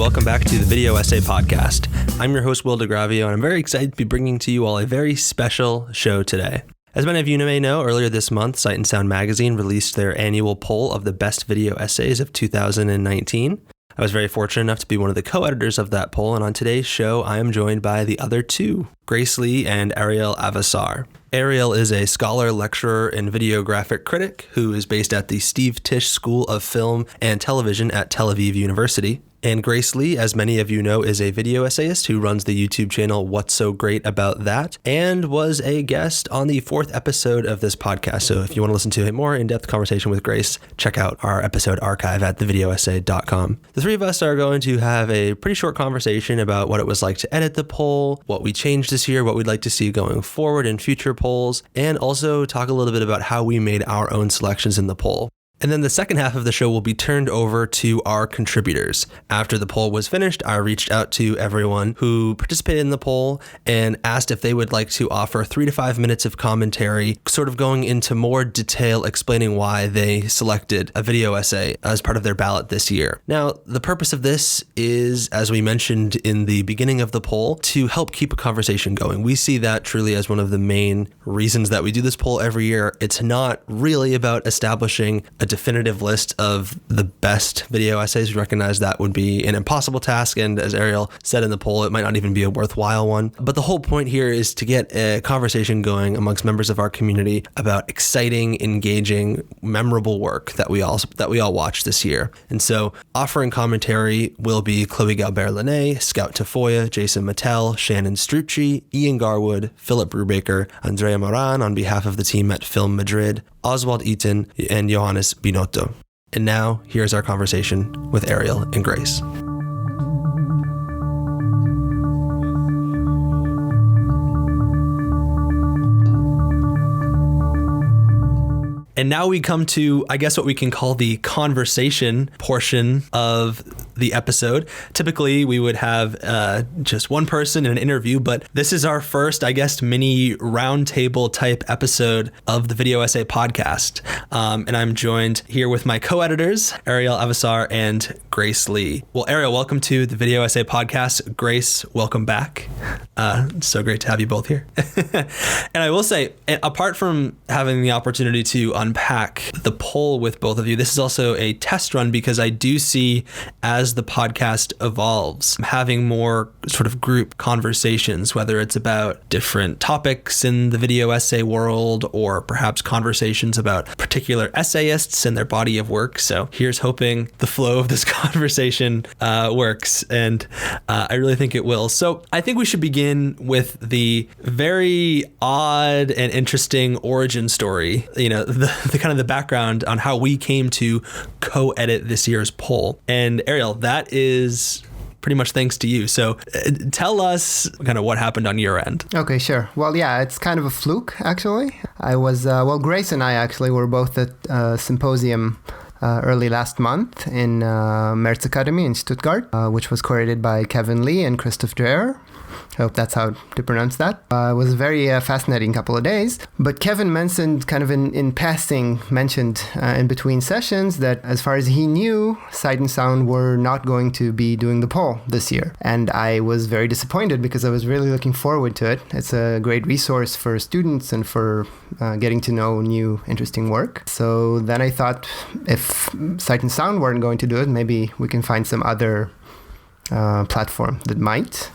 welcome back to the Video Essay Podcast. I'm your host, Will DiGravio, and I'm very excited to be bringing to you all a very special show today. As many of you may know, earlier this month, Sight and Sound magazine released their annual poll of the best video essays of 2019. I was very fortunate enough to be one of the co-editors of that poll, and on today's show, I am joined by the other two, Grace Lee and Ariel Avissar. Ariel is a scholar, lecturer, and videographic critic who is based at the Steve Tisch School of Film and Television at Tel Aviv University. And Grace Lee, as many of you know, is a video essayist who runs the YouTube channel What's So Great About That, and was a guest on the 4th episode of this podcast. So if you want to listen to a more in-depth conversation with Grace, check out our episode archive at thevideoessay.com. The three of us are going to have a pretty short conversation about what it was like to edit the poll, what we changed this year, what we'd like to see going forward in future polls, and also talk a little bit about how we made our own selections in the poll. And then the second half of the show will be turned over to our contributors. After the poll was finished, I reached out to everyone who participated in the poll and asked if they would like to offer 3 to 5 minutes of commentary, sort of going into more detail explaining why they selected a video essay as part of their ballot this year. Now, the purpose of this is, as we mentioned in the beginning of the poll, to help keep a conversation going. We see that truly as one of the main reasons that we do this poll every year. It's not really about establishing a definitive list of the best video essays. We recognize that would be an impossible task, and as Ariel said in the poll, it might not even be a worthwhile one. But the whole point here is to get a conversation going amongst members of our community about exciting, engaging, memorable work that we all watched this year. And so offering commentary will be Chloé Galibert-Laîné, Scout Tafoya, Jason Mittell, Shannon Strucci, Ian Garwood, Philip Brubaker, Andrea Moran on behalf of the team at FILMADRID, Oswald Iten, and Johannes Binotto. And now, here's our conversation with Ariel and Grace. And now we come to, I guess, what we can call the conversation portion of the episode. Typically, we would have just one person in an interview, but this is our first, I guess, mini roundtable type episode of the Video Essay Podcast. And I'm joined here with my co-editors, Ariel Avissar and Grace Lee. Well, Ariel, welcome to the Video Essay Podcast. Grace, welcome back. So great to have you both here. And I will say, apart from having the opportunity to unpack the poll with both of you, this is also a test run because I do see, as the podcast evolves, having more sort of group conversations, whether it's about different topics in the video essay world or perhaps conversations about particular essayists and their body of work. So here's hoping the flow of this conversation works, and I really think it will. So I think we should begin with the very odd and interesting origin story, the kind of the background on how we came to co-edit this year's poll. And Ariel, that is pretty much thanks to you. So tell us kind of what happened on your end. Okay, sure. Well, yeah, it's kind of a fluke, actually. I was, Grace and I actually were both at a symposium early last month in Merz Academy in Stuttgart, which was curated by Kevin Lee and Christoph Dreher. I hope that's how to pronounce that. It was a very fascinating couple of days. But Kevin mentioned, kind of in passing, in between sessions that as far as he knew, Sight and Sound were not going to be doing the poll this year. And I was very disappointed because I was really looking forward to it. It's a great resource for students and for getting to know new, interesting work. So then I thought if Sight and Sound weren't going to do it, maybe we can find some other platform that might.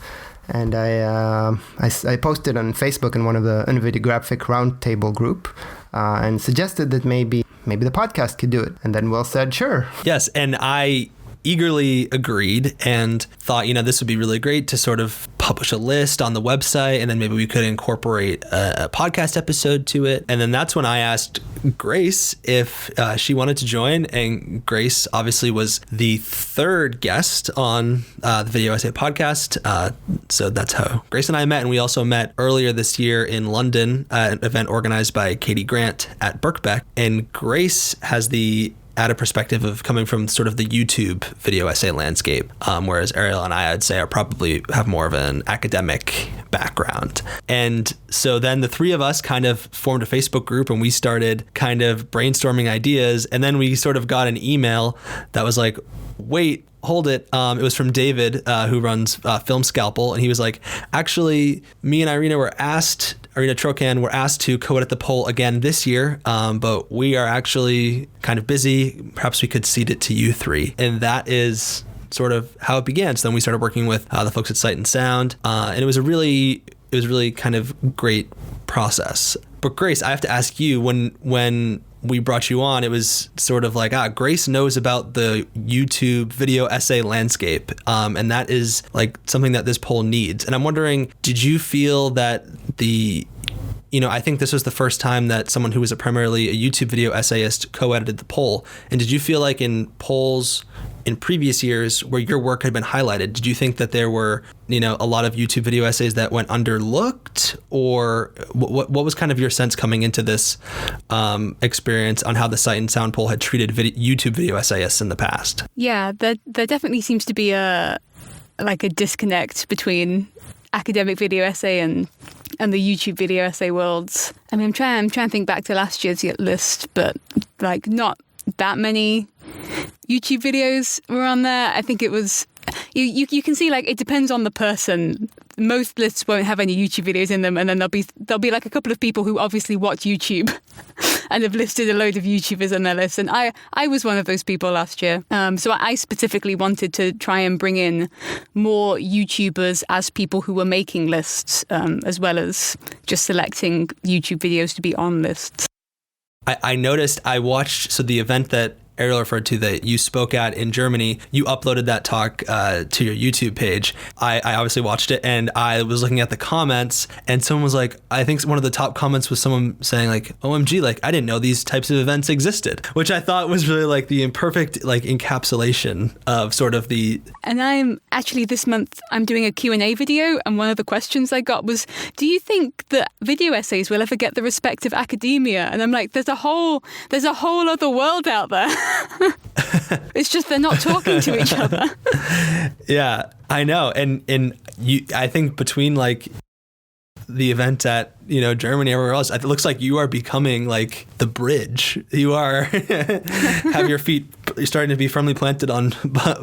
And I posted on Facebook in one of the Unvideographic Roundtable group and suggested that maybe the podcast could do it. And then Will said, sure. Yes, and I eagerly agreed and thought, this would be really great to sort of publish a list on the website, and then maybe we could incorporate a podcast episode to it. And then that's when I asked Grace if she wanted to join, and Grace obviously was the third guest on the Video Essay Podcast. So that's how Grace and I met, and we also met earlier this year in London at an event organized by Katie Grant at Birkbeck. And Grace has the added perspective of coming from sort of the YouTube video essay landscape, whereas Ariel and I'd say probably have more of an academic background. And so then the three of us kind of formed a Facebook group, and we started kind of brainstorming ideas, and then we sort of got an email that was like, wait, hold it. It was from David, who runs Film Scalpel, and he was like, actually, me and Irina Trocan were asked to co-edit the poll again this year, but we are actually kind of busy. Perhaps we could cede it to you three. And that is sort of how it began. So then we started working with the folks at Sight and Sound, and it was really kind of great process. But Grace, I have to ask you, when we brought you on, it was sort of like, Grace knows about the YouTube video essay landscape, and that is like something that this poll needs. And I'm wondering, did you feel that I think this was the first time that someone who was primarily a YouTube video essayist co-edited the poll. And did you feel like in polls in previous years where your work had been highlighted, did you think that there were, a lot of YouTube video essays that went underlooked? Or what was kind of your sense coming into this experience on how the Sight and Sound poll had treated YouTube video essayists in the past? Yeah, there definitely seems to be a disconnect between academic video essay and the YouTube video essay worlds. I mean, I'm trying to think back to last year's list, but like not that many YouTube videos were on there. I think it was, you can see like it depends on the person. Most lists won't have any YouTube videos in them, and then there'll be like a couple of people who obviously watch YouTube and have listed a load of YouTubers on their list. And I was one of those people last year. So I specifically wanted to try and bring in more YouTubers as people who were making lists, as well as just selecting YouTube videos to be on lists. I noticed, I watched, so the event that Ariel referred to that you spoke at in Germany, you uploaded that talk to your YouTube page. I obviously watched it, and I was looking at the comments, and someone was like, I think one of the top comments was someone saying like, OMG, like I didn't know these types of events existed, which I thought was really like the imperfect like encapsulation of sort of the... And I'm actually this month, I'm doing a Q&A video, and one of the questions I got was, do you think that video essays will ever get the respect of academia? And I'm like, there's a whole other world out there. It's just they're not talking to each other. Yeah, I know. And I think between like the event at, Germany, everywhere else, it looks like you are becoming like the bridge. You are have your feet starting to be firmly planted on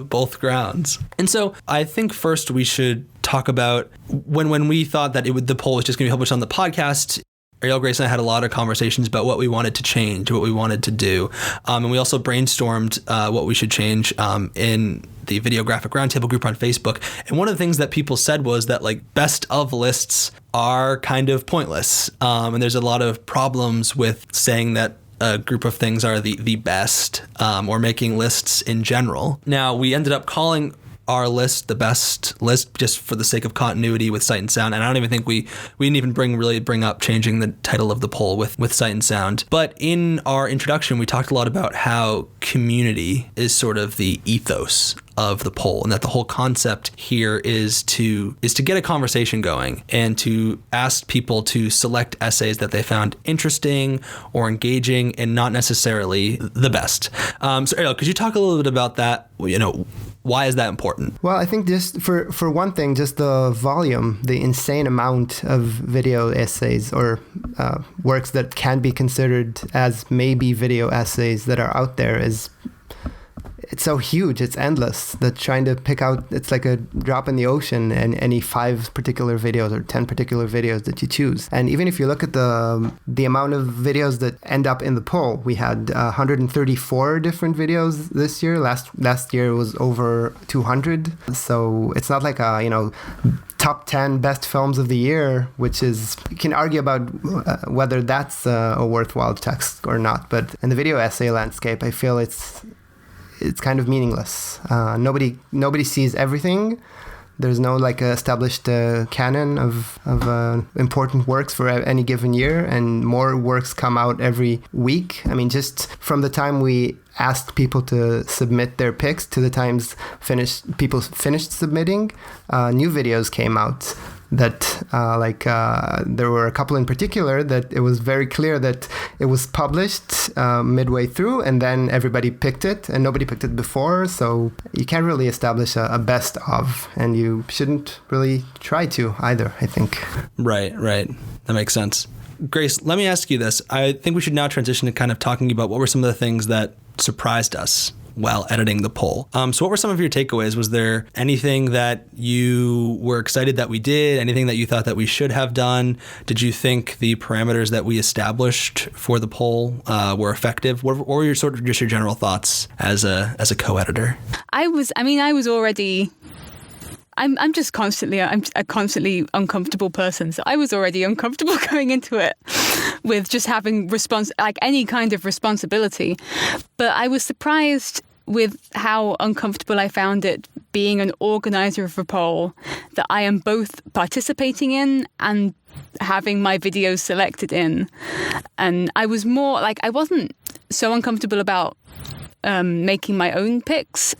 both grounds. And so I think first we should talk about when we thought that the poll was just going to be published on the podcast. Ariel, Grace, and I had a lot of conversations about what we wanted to change, what we wanted to do. And we also brainstormed what we should change in the Videographic Roundtable group on Facebook. And one of the things that people said was that like best of lists are kind of pointless. And there's a lot of problems with saying that a group of things are the best, or making lists in general. Now, we ended up calling our list the best list just for the sake of continuity with Sight and Sound, and I don't even think we didn't even bring up changing the title of the poll with Sight and Sound. But in our introduction, we talked a lot about how community is sort of the ethos of the poll, and that the whole concept here is to get a conversation going and to ask people to select essays that they found interesting or engaging and not necessarily the best. So Ariel, could you talk a little bit about that? Why is that important? Well, I think just for one thing, just the volume, the insane amount of video essays or works that can be considered as maybe video essays that are out there it's so huge, it's endless, that trying to pick out, it's like a drop in the ocean, and any 5 particular videos or 10 particular videos that you choose. And even if you look at the amount of videos that end up in the poll, we had 134 different videos this year. Last year it was over 200. So it's not like top 10 best films of the year, which is, you can argue about whether that's a worthwhile text or not. But in the video essay landscape, I feel it's kind of meaningless. Nobody sees everything. There's no like established canon of important works for any given year, and more works come out every week. I mean, just from the time we asked people to submit their picks to the times people finished submitting, new videos came out. That there were a couple in particular that it was very clear that it was published midway through, and then everybody picked it, and nobody picked it before. So you can't really establish a best of, and you shouldn't really try to either, I think. Right. That makes sense. Grace, let me ask you this. I think we should now transition to kind of talking about what were some of the things that surprised us while editing the poll. So what were some of your takeaways? Was there anything that you were excited that we did? Anything that you thought that we should have done? Did you think the parameters that we established for the poll were effective? What were your sort of just your general thoughts as a co-editor? I'm just constantly, I'm a constantly uncomfortable person. So I was already uncomfortable going into it with just having any kind of responsibility. But I was surprised with how uncomfortable I found it being an organizer of a poll that I am both participating in and having my videos selected in. And I was more I wasn't so uncomfortable about making my own picks,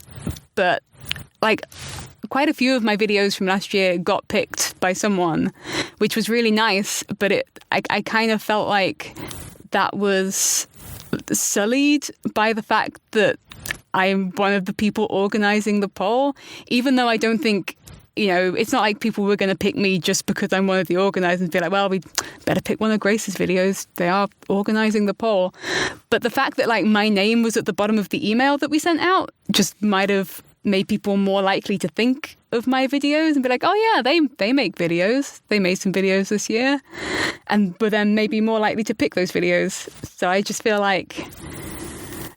but quite a few of my videos from last year got picked by someone, which was really nice. But I kind of felt like that was sullied by the fact that I'm one of the people organizing the poll, even though I don't think, it's not like people were going to pick me just because I'm one of the organizers and be like, well, we better pick one of Grace's videos. They are organizing the poll. But the fact that my name was at the bottom of the email that we sent out just might have made people more likely to think of my videos and be like, oh yeah, they make videos. They made some videos this year, and were then maybe more likely to pick those videos. So I just feel like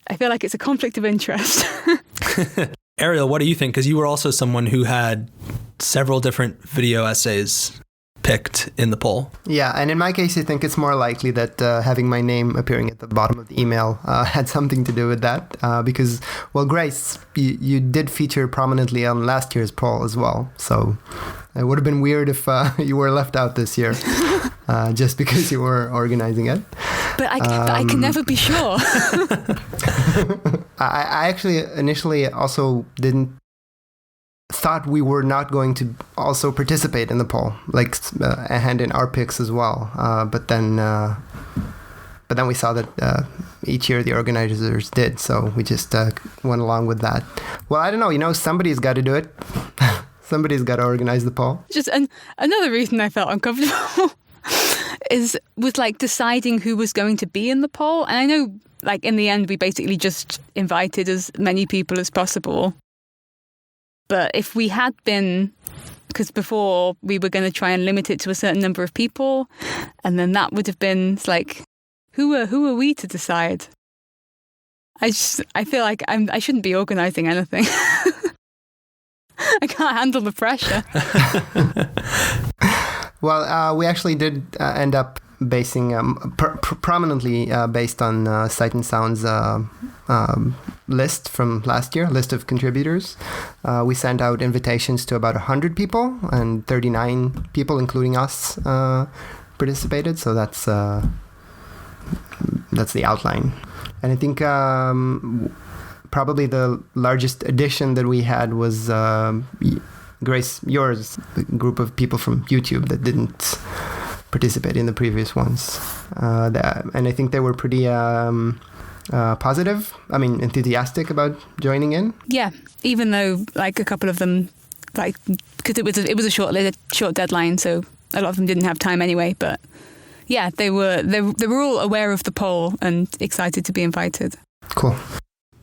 it's a conflict of interest. Ariel, what do you think? Because you were also someone who had several different video essays picked in the poll. Yeah, and in my case, I think it's more likely that having my name appearing at the bottom of the email had something to do with that. Because, well, Grace, you did feature prominently on last year's poll as well. So it would have been weird if you were left out this year just because you were organizing it. But I can never be sure. I actually initially also thought we were not going to also participate in the poll, hand in our picks as well. But then we saw that each year the organizers did, so we just went along with that. Well, I don't know. Somebody's got to do it. Somebody's got to organize the poll. Just another reason I felt uncomfortable was deciding who was going to be in the poll, and I know in the end we basically just invited as many people as possible. But if we had been, because before we were going to try and limit it to a certain number of people, and then that would have been who are we to decide? I feel like I shouldn't be organising anything. I can't handle the pressure. Well, we actually did end up basing prominently based on Sight and Sound's list from last year, list of contributors. We sent out invitations to about 100 people, and 39 people, including us, participated. So that's the outline. And I think probably the largest addition that we had was Grace, yours, the group of people from YouTube that didn't participate in the previous ones. And I think they were pretty positive, enthusiastic about joining in. Yeah, even though a couple of them, because it was a short deadline, so a lot of them didn't have time anyway. But yeah, they were all aware of the poll and excited to be invited. Cool.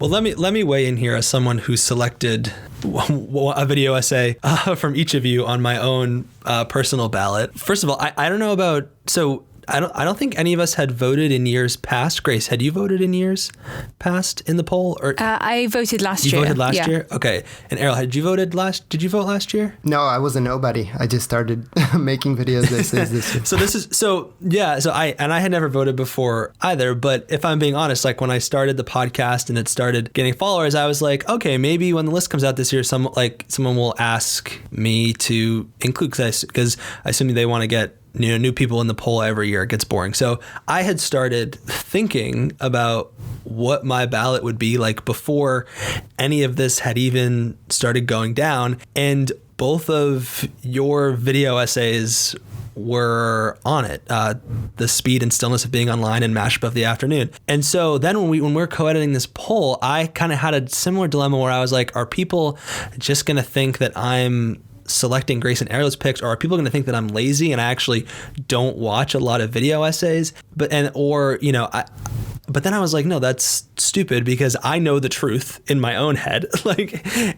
Well, let me weigh in here as someone who selected a video essay from each of you on my own personal ballot. First of all, I don't know about, so I don't think any of us had voted in years past. Grace, had you voted in years past in the poll? Or I voted last year. You voted last year? Okay. And Ariel, did you vote last year? No, I was a nobody. I just started making videos this year. I had never voted before either, but if I'm being honest, when I started the podcast and it started getting followers, I was like, okay, maybe when the list comes out this year, someone will ask me to include, because I assume they want to get new people in the poll every year. It gets boring. So I had started thinking about what my ballot would be like any of this had even started going down. And both of your video essays were on it. The Speed and Stillness of Being Online and Mashup of the Afternoon. And so then when we're co-editing this poll, I kind of had a similar dilemma where I was like, are people just going to think that I'm selecting Grace and Ariel's picks, or are people going to think that I'm lazy and I actually don't watch a lot of video essays? But then I was like, no, that's stupid because I know the truth in my own head.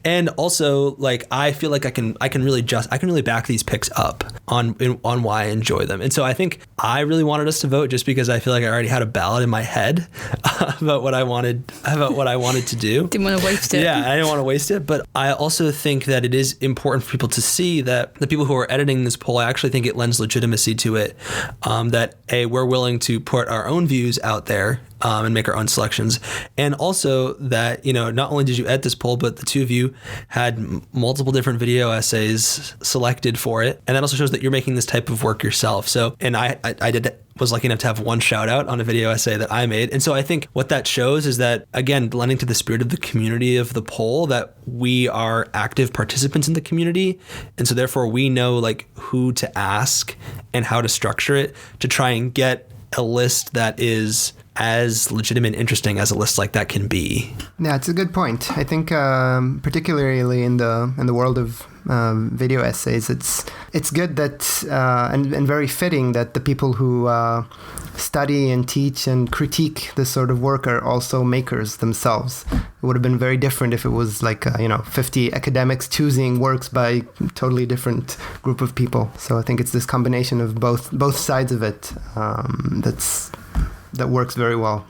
And also I feel like I can really back these picks up on why I enjoy them. And so I think I really wanted us to vote just because I feel like I already had a ballot in my head about what I wanted to do. Didn't want to waste it. Yeah, I didn't want to waste it. But I also think that it is important for people to see that the people who are editing this poll, I actually think it lends legitimacy to it, that we're willing to put our own views out there and make our own selections. And also that, not only did you edit this poll, but the two of you had multiple different video essays selected for it. And that also shows that you're making this type of work yourself. So, and I was lucky enough to have one shout out on a video essay that I made. And so I think what that shows is that, again, lending to the spirit of the community of the poll, that we are active participants in the community. And so therefore we know who to ask and how to structure it to try and get a list that is as legitimate and interesting as a list like that can be. Yeah, it's a good point. I think particularly in the world of video essays, it's good that and very fitting that the people who study and teach and critique this sort of work are also makers themselves. It would have been very different if it was 50 academics choosing works by a totally different group of people. So I think it's this combination of both sides of it that works very well.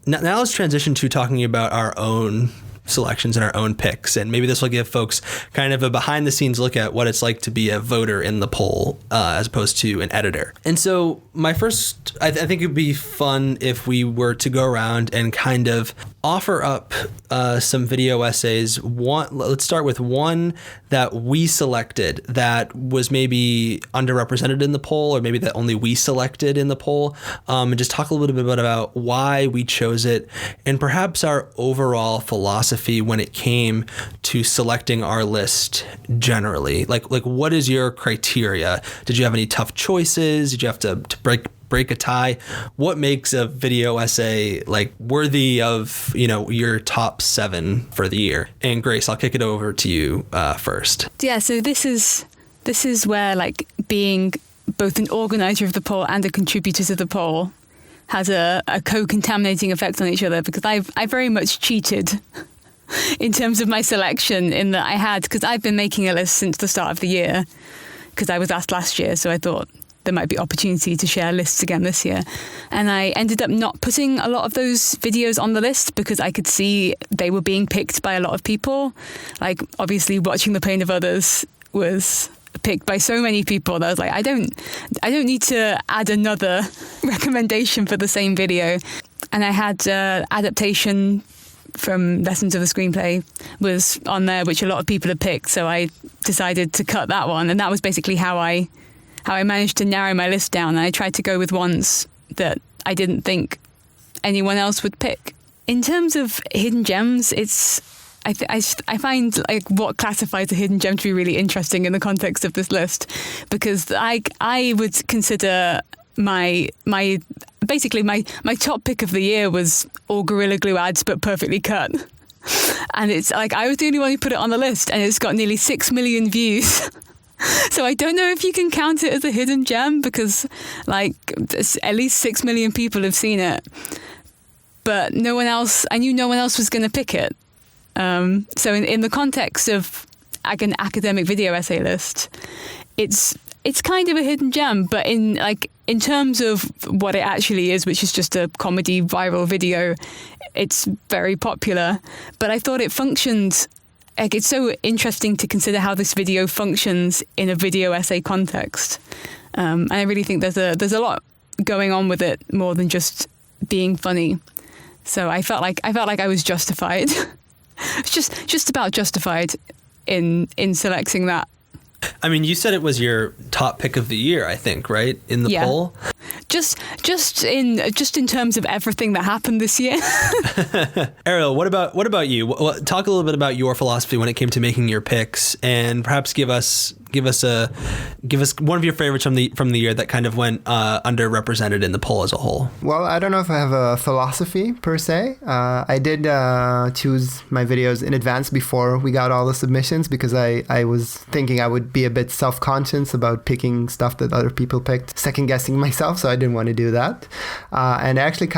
Now let's transition to talking about our own selections and our own picks. And maybe this will give folks kind of a behind the scenes look at what it's like to be a voter in the poll as opposed to an editor. And so my first, I think it'd be fun if we were to go around and kind of offer up some video essays. Let's start with one that we selected that was maybe underrepresented in the poll, or maybe that only we selected in the poll, and just talk a little bit about why we chose it and perhaps our overall philosophy when it came to selecting our list generally. Like what is your criteria? Did you have any tough choices? Did you have to break a tie? What makes a video essay worthy of, your top 7 for the year? And Grace, I'll kick it over to you first. Yeah, so this is where being both an organizer of the poll and a contributor to the poll has a co-contaminating effect on each other, because I very much cheated in terms of my selection, in that because I've been making a list since the start of the year, because I was asked last year, so I thought there might be opportunity to share lists again this year. And I ended up not putting a lot of those videos on the list because I could see they were being picked by a lot of people. Obviously Watching the Pain of Others was picked by so many people that I was like, I don't need to add another recommendation for the same video. And I had adaptation from Lessons of the Screenplay was on there, which a lot of people had picked. So I decided to cut that one. And that was basically how I managed to narrow my list down. And I tried to go with ones that I didn't think anyone else would pick. In terms of hidden gems, I find what classifies a hidden gem to be really interesting in the context of this list, because I would consider my top pick of the year was all Gorilla Glue ads but perfectly cut. And it's I was the only one who put it on the list, and it's got nearly 6 million views. So I don't know if you can count it as a hidden gem, because at least 6 million people have seen it. But I knew no one else was going to pick it. So in the context of an academic video essay list, it's kind of a hidden gem, but in terms of what it actually is, which is just a comedy viral video, it's very popular. But I thought it functioned. It's so interesting to consider how this video functions in a video essay context. And I really think there's a lot going on with it, more than just being funny. So I felt like I was justified. just about justified in selecting that. I mean, you said it was your top pick of the year, I think, right? In the poll? Just in terms of everything that happened this year. Ariel, what about you? Talk a little bit about your philosophy when it came to making your picks, and perhaps give us one of your favorites from the year that kind of went underrepresented in the poll as a whole. Well, I don't know if I have a philosophy per se. I did choose my videos in advance before we got all the submissions, because I was thinking I would be a bit self-conscious about picking stuff that other people picked, second-guessing myself, so I didn't want to do that. And actually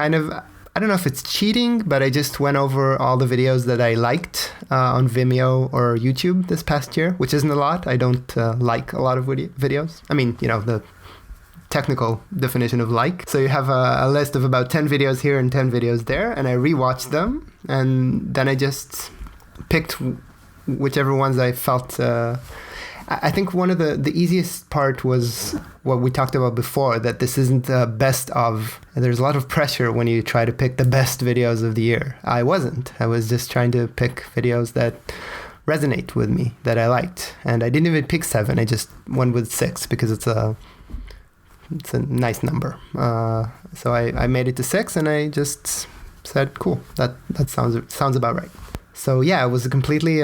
I don't know if it's cheating, but I just went over all the videos that I liked on Vimeo or YouTube this past year, which isn't a lot. I don't like a lot of videos. I mean, the technical definition of like. So you have a list of about 10 videos here and 10 videos there, and I rewatched them, and then I just picked whichever ones I felt... I think one of the easiest part was what we talked about before, that this isn't the best of. There's a lot of pressure when you try to pick the best videos of the year. I wasn't. I was just trying to pick videos that resonate with me, that I liked. And I didn't even pick 7. I just went with 6 because it's a nice number. So I made it to 6, and I just said, cool, that sounds about right. So yeah, it was completely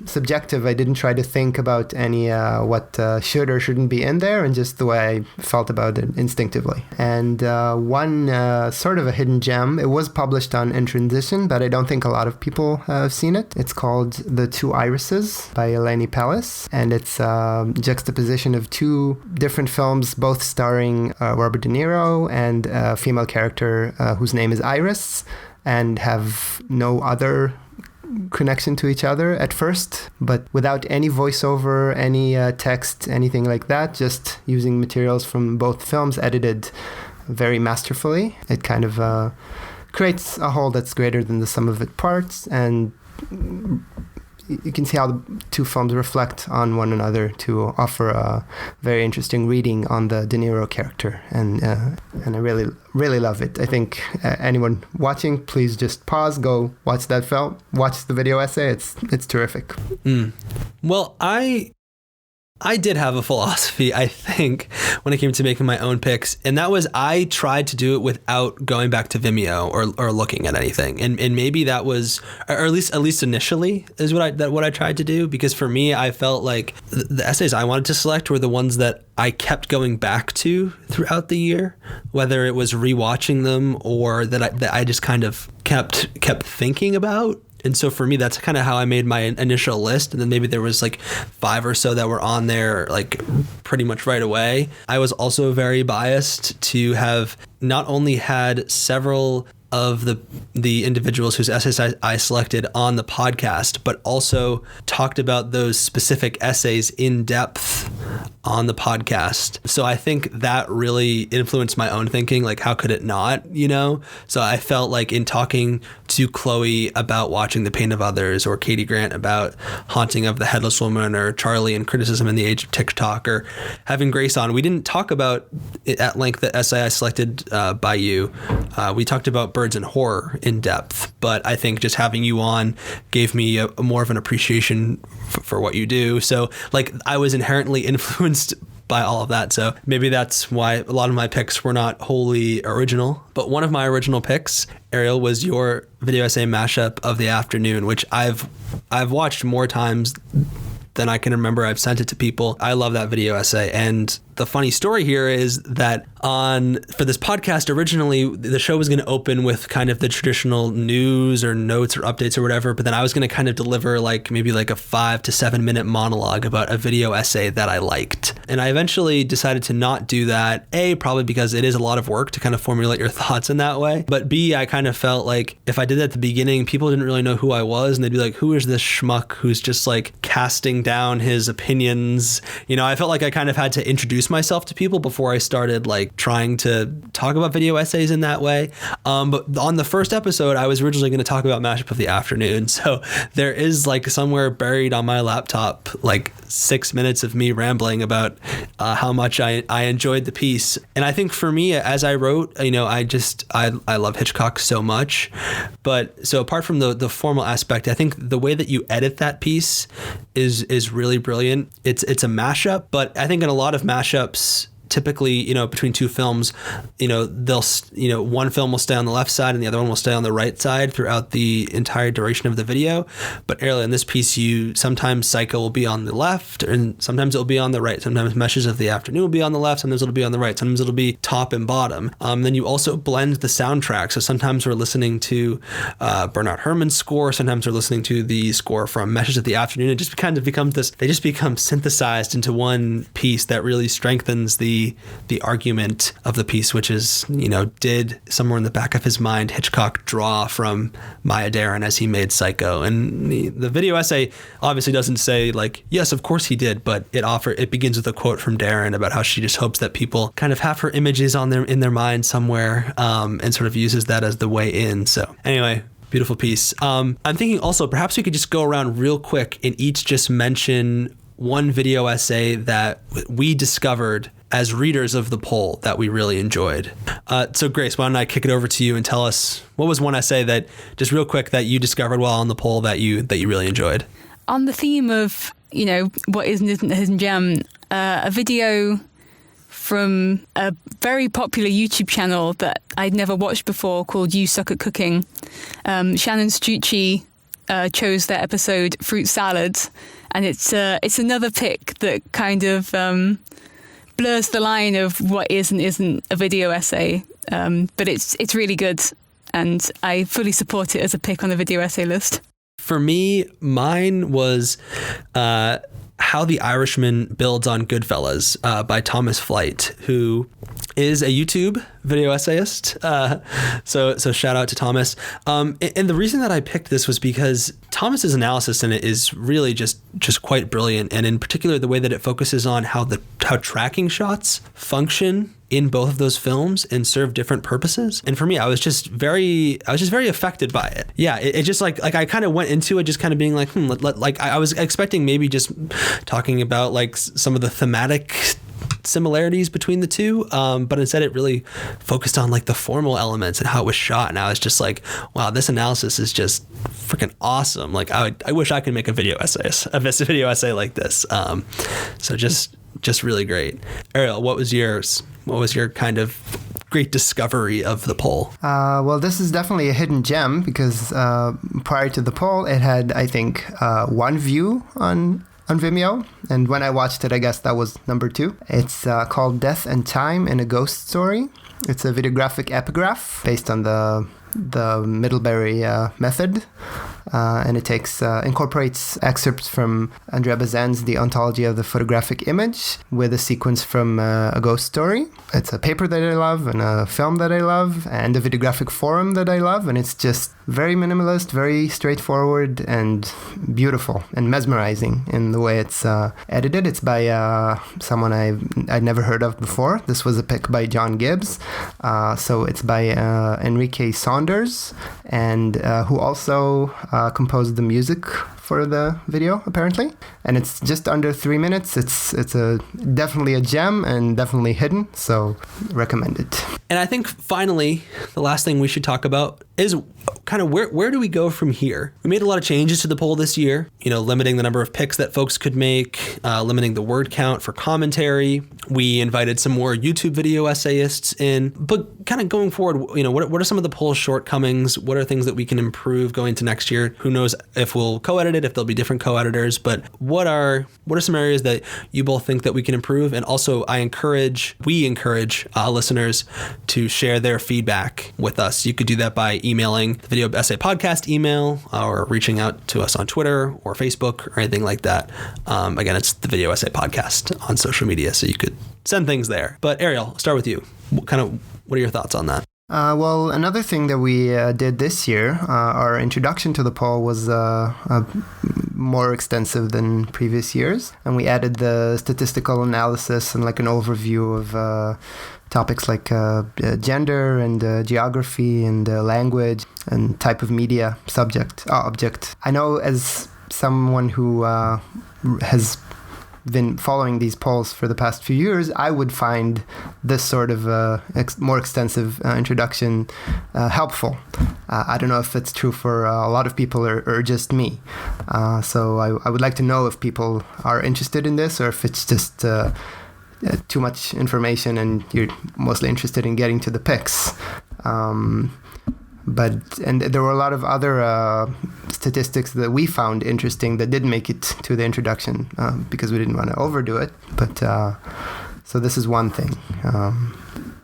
subjective. I didn't try to think about any what should or shouldn't be in there, and just the way I felt about it instinctively. And one sort of a hidden gem, it was published on In Transition, but I don't think a lot of people have seen it. It's called The Two Irises by Eleni Pellis, and it's a juxtaposition of 2 different films, both starring Robert De Niro and a female character whose name is Iris, and have no other connection to each other at first, but without any voiceover, any text, anything like that, just using materials from both films edited very masterfully. It kind of creates a whole that's greater than the sum of its parts, and you can see how the 2 films reflect on one another to offer a very interesting reading on the De Niro character, and I really, really love it. I think anyone watching, please just pause, go watch that film, watch the video essay. It's terrific. Well, I did have a philosophy, I think, when it came to making my own picks, and that was I tried to do it without going back to Vimeo or looking at anything, and maybe that was, or at least initially, is what I tried to do, because for me, I felt like the essays I wanted to select were the ones that I kept going back to throughout the year, whether it was rewatching them or that I just kind of kept thinking about. And so for me, that's kind of how I made my initial list. And then maybe there was like 5 or so that were on there like pretty much right away. I was also very biased to have not only had several of the individuals whose essays I selected on the podcast, but also talked about those specific essays in depth on the podcast. So I think that really influenced my own thinking. Like, how could it not, So I felt like in talking to Chloé about Watching the Pain of Others, or Katie Grant about Haunting of the Headless Woman, or Charlie and Criticism in the Age of TikTok, or having Grace on, we didn't talk about it at length the essay I selected by you. We talked about Birds and Horror in depth, but I think just having you on gave me a more of an appreciation for what you do. So like I was inherently influenced by all of that. So maybe that's why a lot of my picks were not wholly original. But one of my original picks, Ariel, was your video essay mashup of The Afternoon, which I've watched more times than I can remember. I've sent it to people. I love that video essay. And the funny story here is that for this podcast, originally the show was going to open with kind of the traditional news or notes or updates or whatever, but then I was going to kind of deliver maybe a 5 to 7 minute monologue about a video essay that I liked. And I eventually decided to not do that. A, probably because it is a lot of work to kind of formulate your thoughts in that way. But B, I kind of felt like if I did that at the beginning, people didn't really know who I was, and they'd be like, who is this schmuck who's just casting down his opinions? I felt like I kind of had to introduce myself to people before I started trying to talk about video essays in that way. But on the first episode, I was originally going to talk about Mashup of the Afternoon. So there is somewhere buried on my laptop 6 minutes of me rambling about how much I enjoyed the piece. And I think for me, as I wrote, I love Hitchcock so much. But so apart from the formal aspect, I think the way that you edit that piece is really brilliant. It's a mashup, but I think in a lot of mashups, typically, between 2 films, they'll, one film will stay on the left side and the other one will stay on the right side throughout the entire duration of the video. But Ariel, in this piece, sometimes Psycho will be on the left, and sometimes it'll be on the right. Sometimes Meshes of the Afternoon will be on the left. Sometimes it'll be on the right. Sometimes it'll be top and bottom. Then you also blend the soundtrack. So sometimes we're listening to Bernard Herrmann's score. Sometimes we're listening to the score from Meshes of the Afternoon. It just kind of becomes they just become synthesized into one piece that really strengthens the the argument of the piece, which is, did somewhere in the back of his mind Hitchcock draw from Maya Deren as he made Psycho? And the video essay obviously doesn't say like, yes, of course he did, but it begins with a quote from Deren about how she just hopes that people kind of have her images in their mind somewhere, and sort of uses that as the way in. So anyway, beautiful piece. I'm thinking also perhaps we could just go around real quick and each just mention one video essay that we discovered as readers of the poll that we really enjoyed. So Grace, why don't I kick it over to you and tell us what was one essay that, just real quick, that you discovered while on the poll that you really enjoyed? On the theme of, what is and isn't a hidden gem, a video from a very popular YouTube channel that I'd never watched before called You Suck at Cooking. Shannon Strucci chose their episode Fruit Salad, and it's another pick that kind of blurs the line of what is and isn't a video essay, but it's really good, and I fully support it as a pick on the video essay list. For me, mine was How the Irishman Builds on Goodfellas by Thomas Flight, who is a YouTube video essayist. So shout out to Thomas. And the reason that I picked this was because Thomas's analysis in it is really just quite brilliant. And in particular, the way that it focuses on how tracking shots function in both of those films and serve different purposes. And for me, I was just very affected by it. Yeah, it just like I kind of went into it just kind of being like, I was expecting maybe just talking about like some of the thematic similarities between the two, but instead it really focused on like the formal elements and how it was shot. And I was just like, wow, this analysis is just freaking awesome. Like I wish I could make a video essay like this. So just really great. Ariel, what was yours? What was your kind of great discovery of the poll? Well, this is definitely a hidden gem because prior to the poll, it had, I think, one view on Vimeo. And when I watched it, I guess that was number 2. It's called Death and Time in a Ghost Story. It's a videographic epigraph based on the Middlebury method. And it incorporates excerpts from Andrea Bazan's The Ontology of the Photographic Image with a sequence from A Ghost Story. It's a paper that I love and a film that I love and a videographic forum that I love. And it's just very minimalist, very straightforward and beautiful and mesmerizing in the way it's edited. It's by someone I'd never heard of before. This was a pick by John Gibbs. So it's by Enrique Saunders, and who also composed the music for the video, apparently. And it's just under 3 minutes. It's definitely a gem and definitely hidden, so recommend it. And I think finally, the last thing we should talk about is kind of where do we go from here? We made a lot of changes to the poll this year, limiting the number of picks that folks could make, limiting the word count for commentary. We invited some more YouTube video essayists in, but kind of going forward, what are some of the poll's shortcomings? What are things that we can improve going to next year? Who knows if we'll co-edit it, if there'll be different co-editors, but what are some areas that you both think that we can improve? And also we encourage listeners to share their feedback with us. You could do that by emailing the Video Essay Podcast email or reaching out to us on Twitter or Facebook or anything like that. Again, it's the Video Essay Podcast on social media, so you could send things there. But Ariel, I'll start with you. What are your thoughts on that? Well, another thing that we did this year, our introduction to the poll was more extensive than previous years. And we added the statistical analysis and like an overview of topics like gender and geography and language and type of media, object. I know as someone who has been following these polls for the past few years, I would find this sort of more extensive introduction helpful. I don't know if it's true for a lot of people or just me. So I would like to know if people are interested in this or if it's just too much information and you're mostly interested in getting to the picks. And there were a lot of other statistics that we found interesting that didn't make it to the introduction because we didn't want to overdo it. But so this is one thing.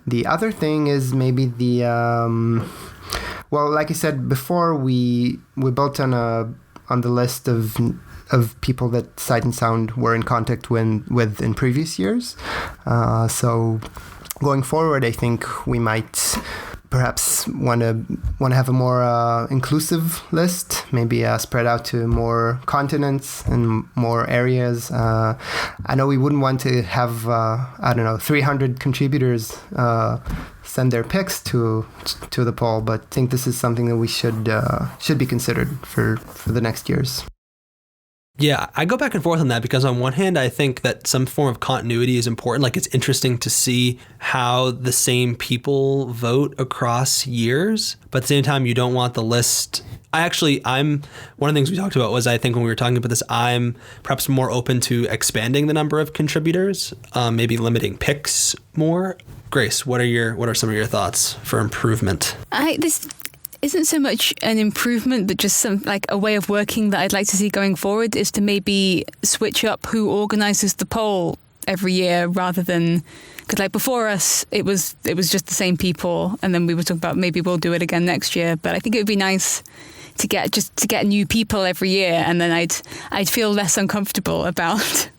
The other thing is maybe the well, like I said before, we built on the list of of people that Sight and Sound were in contact with in previous years. So going forward, I think we might perhaps want to have a more inclusive list, maybe spread out to more continents and more areas. I know we wouldn't want to have 300 contributors send their picks to the poll, but I think this is something that we should be considered for the next years. Yeah, I go back and forth on that because on one hand, I think that some form of continuity is important. Like, it's interesting to see how the same people vote across years, but at the same time, you don't want the list. One of the things we talked about was, I think when we were talking about this, I'm perhaps more open to expanding the number of contributors, maybe limiting picks more. Grace, what are some of your thoughts for improvement? This isn't so much an improvement, but just a way of working that I'd like to see going forward is to maybe switch up who organizes the poll every year, rather than, because before us it was just the same people, and then we were talking about maybe we'll do it again next year. But I think it would be nice to get new people every year, and then I'd feel less uncomfortable about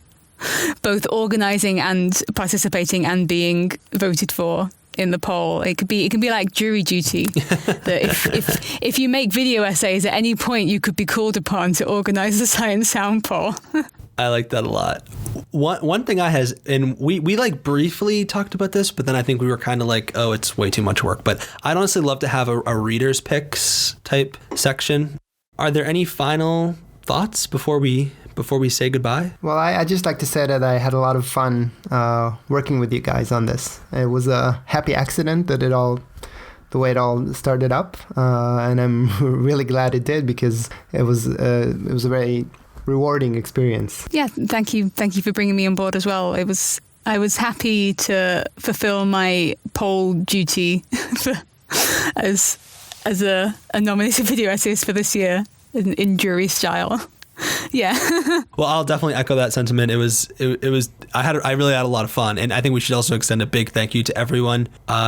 both organizing and participating and being voted for in the poll. It could be like jury duty. That if you make video essays, at any point you could be called upon to organize the Sight and Sound poll. I like that a lot. One thing and we briefly talked about this, but then I think we were kind of like, oh, it's way too much work. But I'd honestly love to have a reader's picks type section. Are there any final thoughts before we say goodbye? Well, I just like to say that I had a lot of fun working with you guys on this. It was a happy accident that the way it all started up, and I'm really glad it did, because it was a very rewarding experience. Yeah, thank you for bringing me on board as well. I was happy to fulfill my poll duty as a nominated video essayist for this year in jury style. Yeah. Well, I'll definitely echo that sentiment. I really had a lot of fun, and I think we should also extend a big thank you to everyone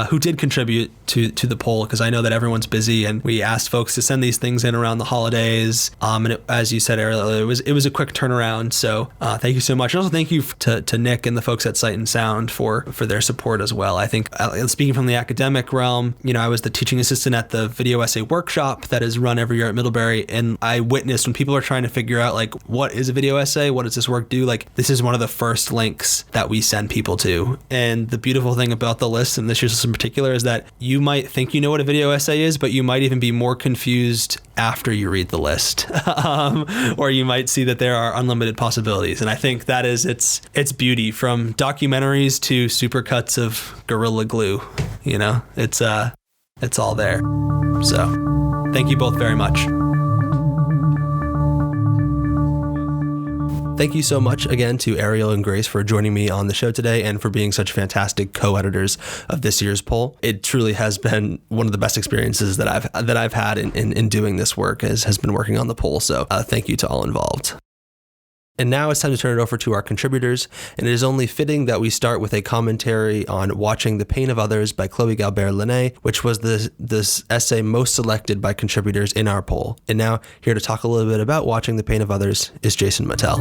who did contribute to the poll, because I know that everyone's busy, and we asked folks to send these things in around the holidays. And as you said earlier, it was a quick turnaround. So thank you so much. And also thank you to Nick and the folks at Sight and Sound for their support as well. I think speaking from the academic realm, I was the teaching assistant at the video essay workshop that is run every year at Middlebury, and I witnessed when people are trying to figure out what is a video essay, what does this work do, this is one of the first links that we send people to. And the beautiful thing about the list, and this year's in particular, is that you might think you know what a video essay is, but you might even be more confused after you read the list. Or you might see that there are unlimited possibilities. And I think that is its beauty, from documentaries to supercuts of Gorilla Glue. It's all there. So thank you both very much. Thank you so much again to Ariel and Grace for joining me on the show today, and for being such fantastic co-editors of this year's poll. It truly has been one of the best experiences that I've had in doing this work, has been working on the poll. So thank you to all involved. And now it's time to turn it over to our contributors, and it is only fitting that we start with a commentary on Watching the Pain of Others by Chloé Galibert-Laîné, which was this essay most selected by contributors in our poll. And now, here to talk a little bit about Watching the Pain of Others is Jason Mittell.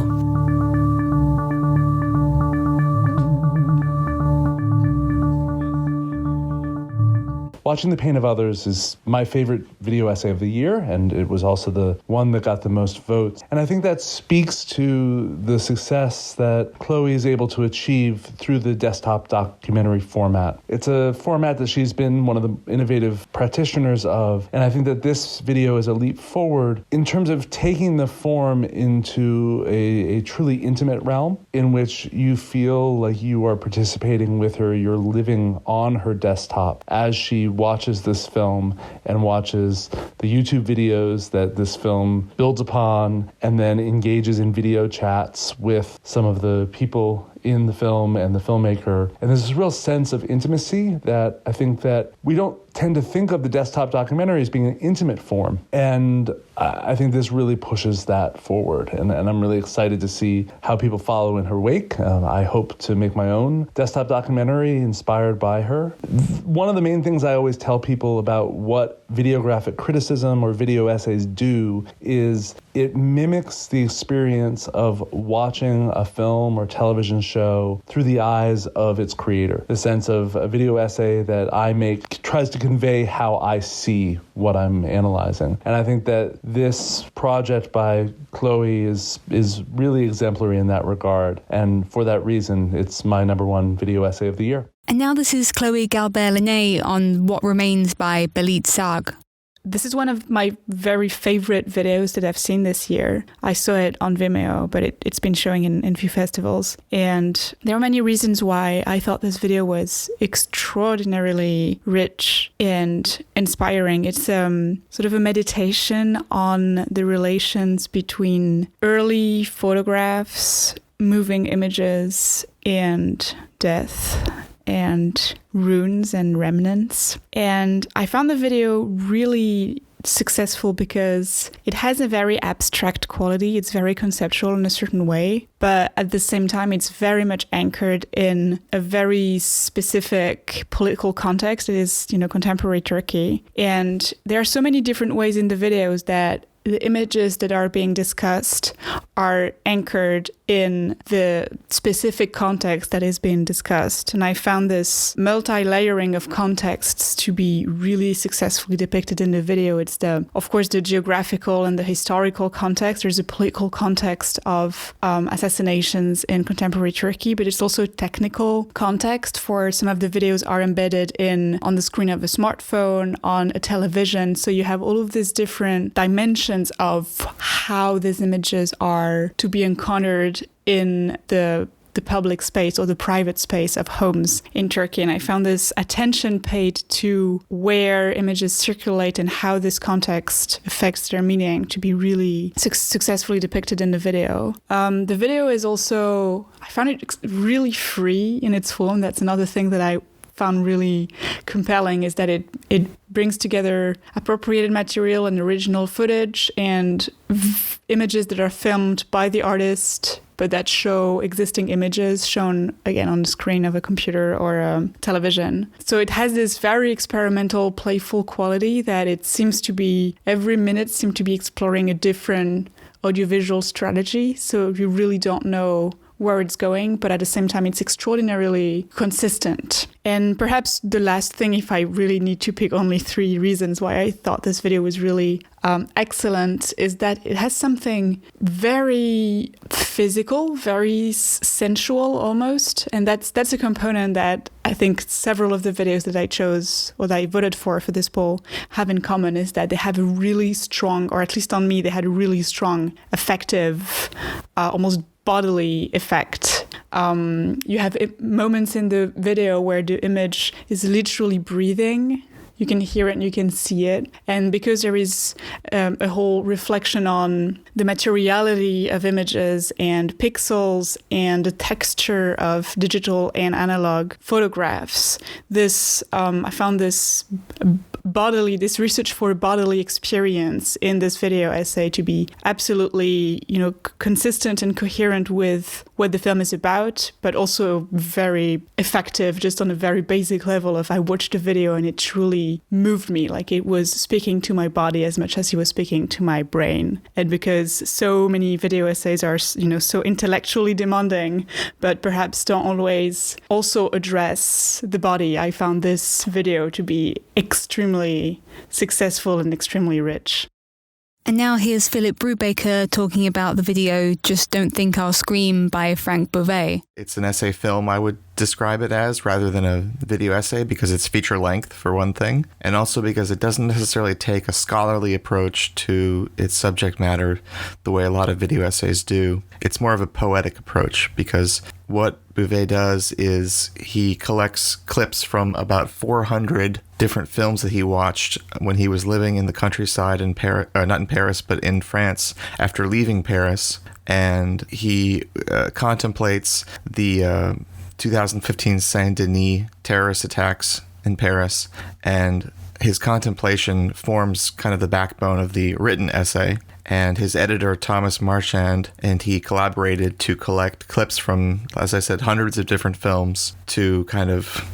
Watching the Pain of Others is my favorite video essay of the year, and it was also the one that got the most votes. And I think that speaks to the success that Chloé is able to achieve through the desktop documentary format. It's a format that she's been one of the innovative practitioners of, and I think that this video is a leap forward in terms of taking the form into a truly intimate realm in which you feel like you are participating with her, you're living on her desktop as she watches this film and watches the YouTube videos that this film builds upon, and then engages in video chats with some of the people in the film and the filmmaker. And there's this real sense of intimacy that I think that we don't tend to think of the desktop documentary as being an intimate form. And I think this really pushes that forward. And I'm really excited to see how people follow in her wake. I hope to make my own desktop documentary inspired by her. One of the main things I always tell people about what videographic criticism or video essays do is it mimics the experience of watching a film or television show through the eyes of its creator. The sense of a video essay that I make tries to convey how I see what I'm analyzing. And I think that this project by Chloé is really exemplary in that regard. And for that reason, it's my #1 video essay of the year. And now this is Chloé Galibert-Laîné on What Remains by Belit Sag. This is one of my very favorite videos that I've seen this year. I saw it on Vimeo, but it's been showing in a few festivals. And there are many reasons why I thought this video was extraordinarily rich and inspiring. It's sort of a meditation on the relations between early photographs, moving images, and death, and runes and remnants. And I found the video really successful because it has a very abstract quality. It's very conceptual in a certain way, but at the same time, it's very much anchored in a very specific political context. It is, contemporary Turkey. And there are so many different ways in the videos that the images that are being discussed are anchored in the specific context that is being discussed. And I found this multi-layering of contexts to be really successfully depicted in the video. It's of course, the geographical and the historical context. There's a political context of assassinations in contemporary Turkey, but it's also a technical context. For some of the videos are embedded on the screen of a smartphone, on a television. So you have all of these different dimensions of how these images are to be encountered in the public space or the private space of homes in Turkey. And I found this attention paid to where images circulate and how this context affects their meaning to be really successfully depicted in the video. The video is also, I found it really free in its form. That's another thing that I found really compelling, is that it brings together appropriated material and original footage and images that are filmed by the artist, but that show existing images shown again on the screen of a computer or a television. So it has this very experimental, playful quality that it seems to be, every minute seems to be exploring a different audiovisual strategy. So you really don't know where it's going, but at the same time, it's extraordinarily consistent. And perhaps the last thing, if I really need to pick only 3 reasons why I thought this video was really excellent, is that it has something very physical, very sensual almost. And that's a component that I think several of the videos that I chose or that I voted for this poll have in common, is that they have a really strong, or at least on me, they had a really strong, effective, almost bodily effect. You have moments in the video where the image is literally breathing. You can hear it and you can see it. And because there is a whole reflection on the materiality of images and pixels and the texture of digital and analog photographs, I found this research for bodily experience in this video essay to be absolutely, consistent and coherent with what the film is about, but also very effective just on a very basic level of I watched the video and it truly moved me, like it was speaking to my body as much as it was speaking to my brain. And because so many video essays are, so intellectually demanding, but perhaps don't always also address the body, I found this video to be extremely successful and extremely rich. And now here's Philip Brubaker talking about the video Just Don't Think I'll Scream by Frank Beauvais. It's an essay film I would describe it as rather than a video essay, because it's feature length, for one thing, and also because it doesn't necessarily take a scholarly approach to its subject matter the way a lot of video essays do. It's more of a poetic approach, because what Bouvet does is he collects clips from about 400 different films that he watched when he was living in the countryside in Paris, not in Paris, but in France after leaving Paris. And he contemplates the 2015 Saint-Denis terrorist attacks in Paris. And his contemplation forms kind of the backbone of the written essay. And his editor, Thomas Marchand, and he collaborated to collect clips from, as I said, hundreds of different films to kind of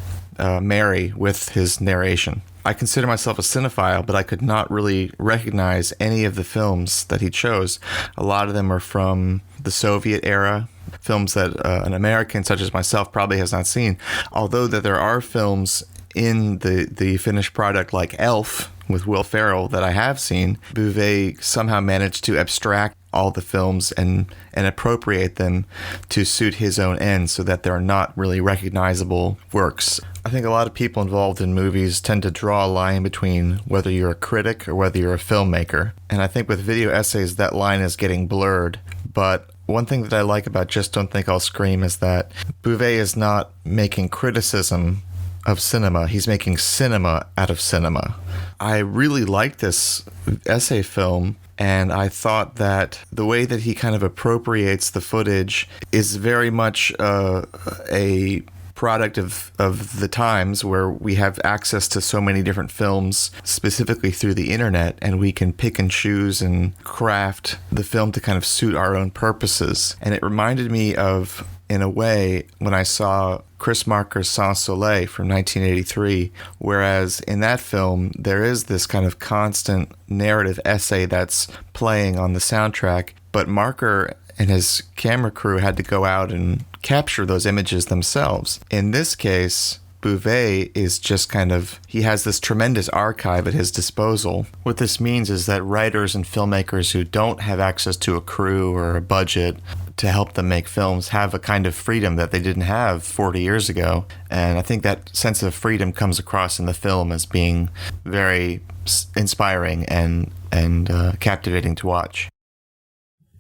marry with his narration. I consider myself a cinephile, but I could not really recognize any of the films that he chose. A lot of them are from the Soviet era, films that an American such as myself probably has not seen. Although that there are films in the finished product like Elf with Will Ferrell that I have seen, Bouvet somehow managed to abstract all the films and appropriate them to suit his own ends so that they're not really recognizable works. I think a lot of people involved in movies tend to draw a line between whether you're a critic or whether you're a filmmaker. And I think with video essays, that line is getting blurred. But one thing that I like about Just Don't Think I'll Scream is that Bouvet is not making criticism of cinema. He's making cinema out of cinema. I really liked this essay film, and I thought that the way that he kind of appropriates the footage is very much a product of the times where we have access to so many different films, specifically through the internet, and we can pick and choose and craft the film to kind of suit our own purposes. And it reminded me of, in a way, when I saw Chris Marker's Sans Soleil from 1983, whereas in that film, there is this kind of constant narrative essay that's playing on the soundtrack, but Marker and his camera crew had to go out and capture those images themselves. In this case, Bouvet is just kind of, he has this tremendous archive at his disposal. What this means is that writers and filmmakers who don't have access to a crew or a budget to help them make films have a kind of freedom that they didn't have 40 years ago. And I think that sense of freedom comes across in the film as being very inspiring and captivating to watch.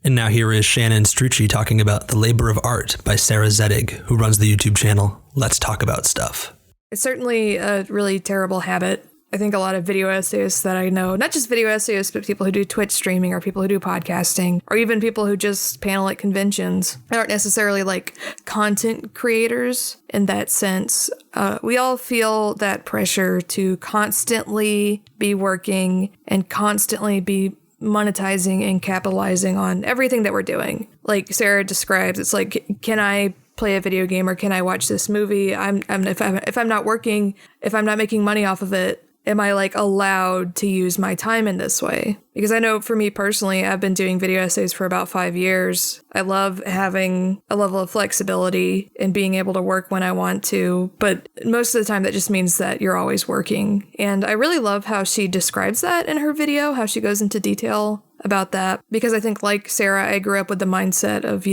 And now here is Shannon Strucci talking about The Labor of Art by Sarah Zedig, who runs the YouTube channel Let's Talk About Stuff. It's certainly a really terrible habit. I think a lot of video essayists that I know, not just video essayists, but people who do Twitch streaming or people who do podcasting, or even people who just panel at conventions, aren't necessarily like content creators in that sense. We all feel that pressure to constantly be working and constantly be monetizing and capitalizing on everything that we're doing. Like Sarah describes, it's like, can I play a video game or can I watch this movie? If I'm not working, if I'm not making money off of it, am I like allowed to use my time in this way? Because I know for me personally, I've been doing video essays for about 5 years. I love having a level of flexibility and being able to work when I want to. But most of the time that just means that you're always working. And I really love how she describes that in her video, how she goes into detail about that, because I think like Sarah, I grew up with the mindset of,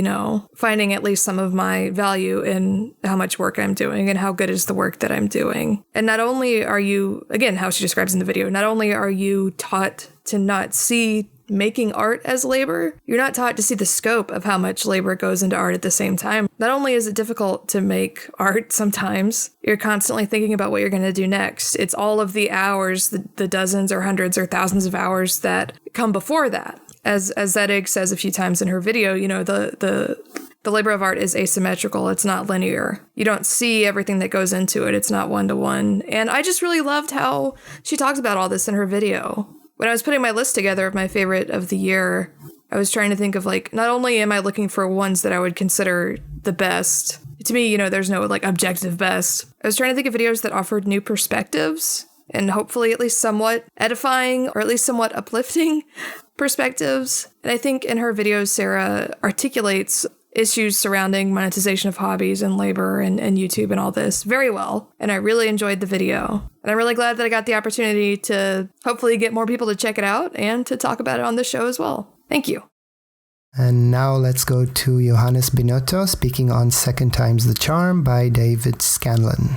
finding at least some of my value in how much work I'm doing and how good is the work that I'm doing. And not only are you, again, how she describes in the video, not only are you taught to not see making art as labor, you're not taught to see the scope of how much labor goes into art at the same time. Not only is it difficult to make art sometimes, you're constantly thinking about what you're going to do next. It's all of the hours, the dozens or hundreds or thousands of hours that come before that. As Zedig says a few times in her video, the labor of art is asymmetrical. It's not linear. You don't see everything that goes into it. It's not one-to-one. And I just really loved how she talks about all this in her video. When I was putting my list together of my favorite of the year, I was trying to think of not only am I looking for ones that I would consider the best. To me, there's no objective best. I was trying to think of videos that offered new perspectives and hopefully at least somewhat edifying or at least somewhat uplifting perspectives. And I think in her videos, Sarah articulates issues surrounding monetization of hobbies and labor and YouTube and all this very well. And I really enjoyed the video. And I'm really glad that I got the opportunity to hopefully get more people to check it out and to talk about it on this show as well. Thank you. And now let's go to Johannes Binotto speaking on Second Time's The Charm by David Scanlon.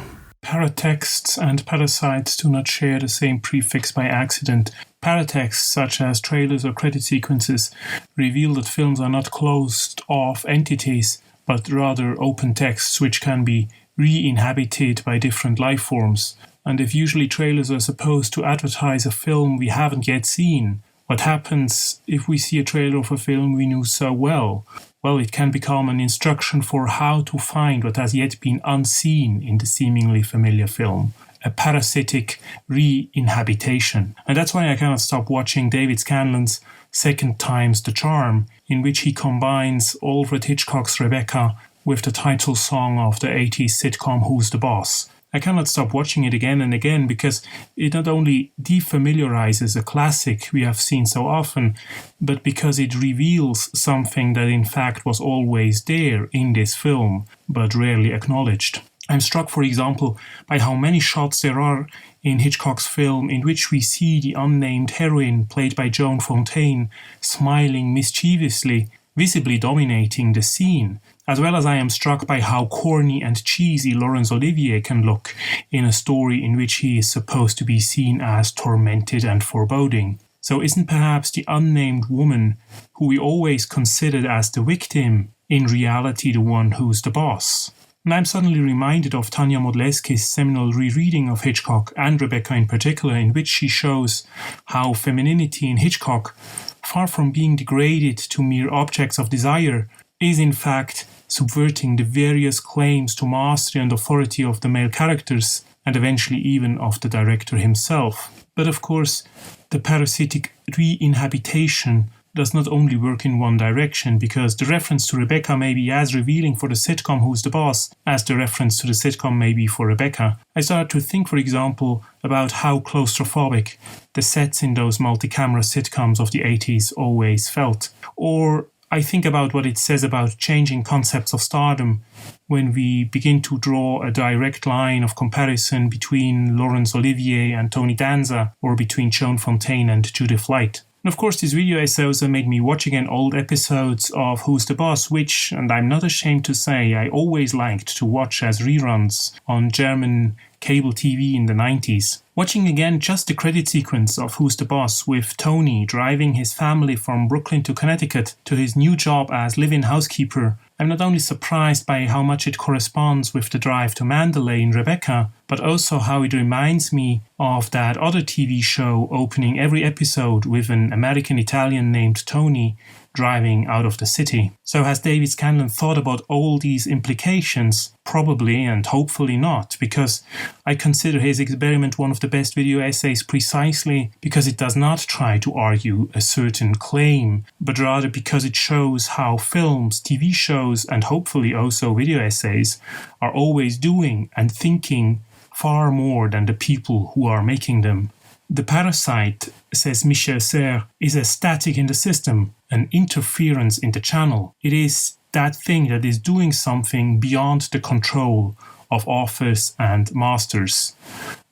Paratexts and parasites do not share the same prefix by accident. Paratexts, such as trailers or credit sequences, reveal that films are not closed-off entities, but rather open texts which can be re-inhabited by different life forms. And if usually trailers are supposed to advertise a film we haven't yet seen, what happens if we see a trailer of a film we knew so well? Well, it can become an instruction for how to find what has yet been unseen in the seemingly familiar film. A parasitic re-inhabitation. And that's why I cannot stop watching David Scanlon's Second Time's The Charm, in which he combines Alfred Hitchcock's Rebecca with the title song of the 80s sitcom Who's the Boss. I cannot stop watching it again and again because it not only defamiliarizes a classic we have seen so often, but because it reveals something that in fact was always there in this film, but rarely acknowledged. I'm struck, for example, by how many shots there are in Hitchcock's film in which we see the unnamed heroine, played by Joan Fontaine, smiling mischievously, visibly dominating the scene, as well as I am struck by how corny and cheesy Laurence Olivier can look in a story in which he is supposed to be seen as tormented and foreboding. So isn't perhaps the unnamed woman, who we always considered as the victim, in reality the one who's the boss? And I'm suddenly reminded of Tanya Modleski's seminal rereading of Hitchcock, and Rebecca in particular, in which she shows how femininity in Hitchcock, far from being degraded to mere objects of desire, is in fact subverting the various claims to mastery and authority of the male characters, and eventually even of the director himself. But of course, the parasitic re-inhabitation does not only work in one direction, because the reference to Rebecca may be as revealing for the sitcom Who's the Boss as the reference to the sitcom may be for Rebecca. I started to think, for example, about how claustrophobic the sets in those multi-camera sitcoms of the 80s always felt. Or I think about what it says about changing concepts of stardom when we begin to draw a direct line of comparison between Laurence Olivier and Tony Danza, or between Joan Fontaine and Judith Light. And of course, this video essay also made me watch again old episodes of Who's the Boss, which, and I'm not ashamed to say, I always liked to watch as reruns on German cable TV in the 90s. Watching again just the credit sequence of Who's the Boss, with Tony driving his family from Brooklyn to Connecticut to his new job as live-in housekeeper, I'm not only surprised by how much it corresponds with the drive to Mandalay in Rebecca, but also how it reminds me of that other TV show opening every episode with an American-Italian named Tony driving out of the city. So has David Scanlon thought about all these implications? Probably, and hopefully not, because I consider his experiment one of the best video essays precisely because it does not try to argue a certain claim, but rather because it shows how films, TV shows, and hopefully also video essays are always doing and thinking far more than the people who are making them. The parasite, says Michel Serres, is a static in the system, an interference in the channel. It is that thing that is doing something beyond the control of authors and masters.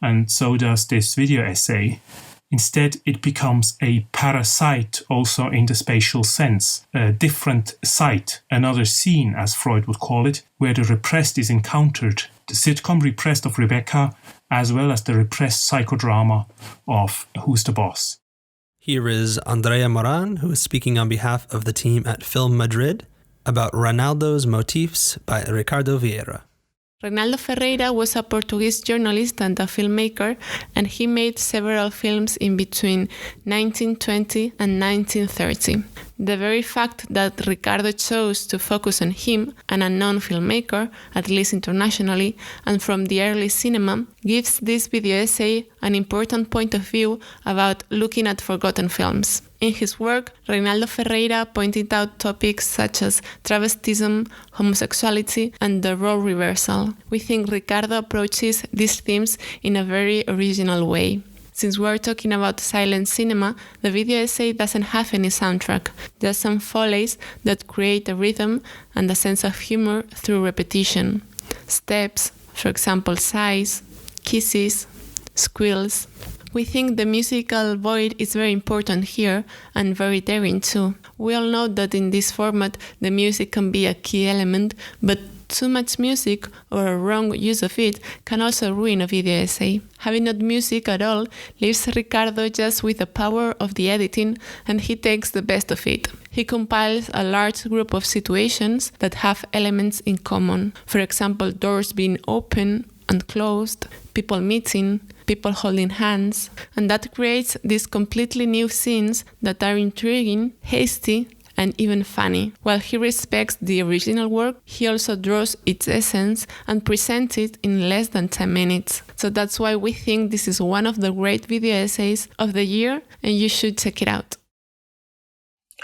And so does this video essay. Instead, it becomes a parasite also in the spatial sense, a different site, another scene, as Freud would call it, where the repressed is encountered, the sitcom Repressed of Rebecca, as well as the repressed psychodrama of Who's the Boss. Here is Andrea Moran, who is speaking on behalf of the team at FILMADRID about Ronaldo's Motifs by Ricardo Vieira. Reinaldo Ferreira was a Portuguese journalist and a filmmaker, and he made several films in between 1920 and 1930. The very fact that Ricardo chose to focus on him, an unknown filmmaker, at least internationally, and from the early cinema, gives this video essay an important point of view about looking at forgotten films. In his work, Reinaldo Ferreira pointed out topics such as travestism, homosexuality, and the role reversal. We think Ricardo approaches these themes in a very original way. Since we're talking about silent cinema, the video essay doesn't have any soundtrack, just some follies that create a rhythm and a sense of humor through repetition. Steps, for example sighs, kisses, squeals, We think the musical void is very important here and very daring too. We all know that in this format the music can be a key element, but too much music or a wrong use of it can also ruin a video essay. Having not music at all leaves Ricardo just with the power of the editing, and he takes the best of it. He compiles a large group of situations that have elements in common. For example, doors being open and closed, people meeting, people holding hands, and that creates these completely new scenes that are intriguing, hasty, and even funny. While he respects the original work, he also draws its essence and presents it in less than 10 minutes. So that's why we think this is one of the great video essays of the year, and you should check it out.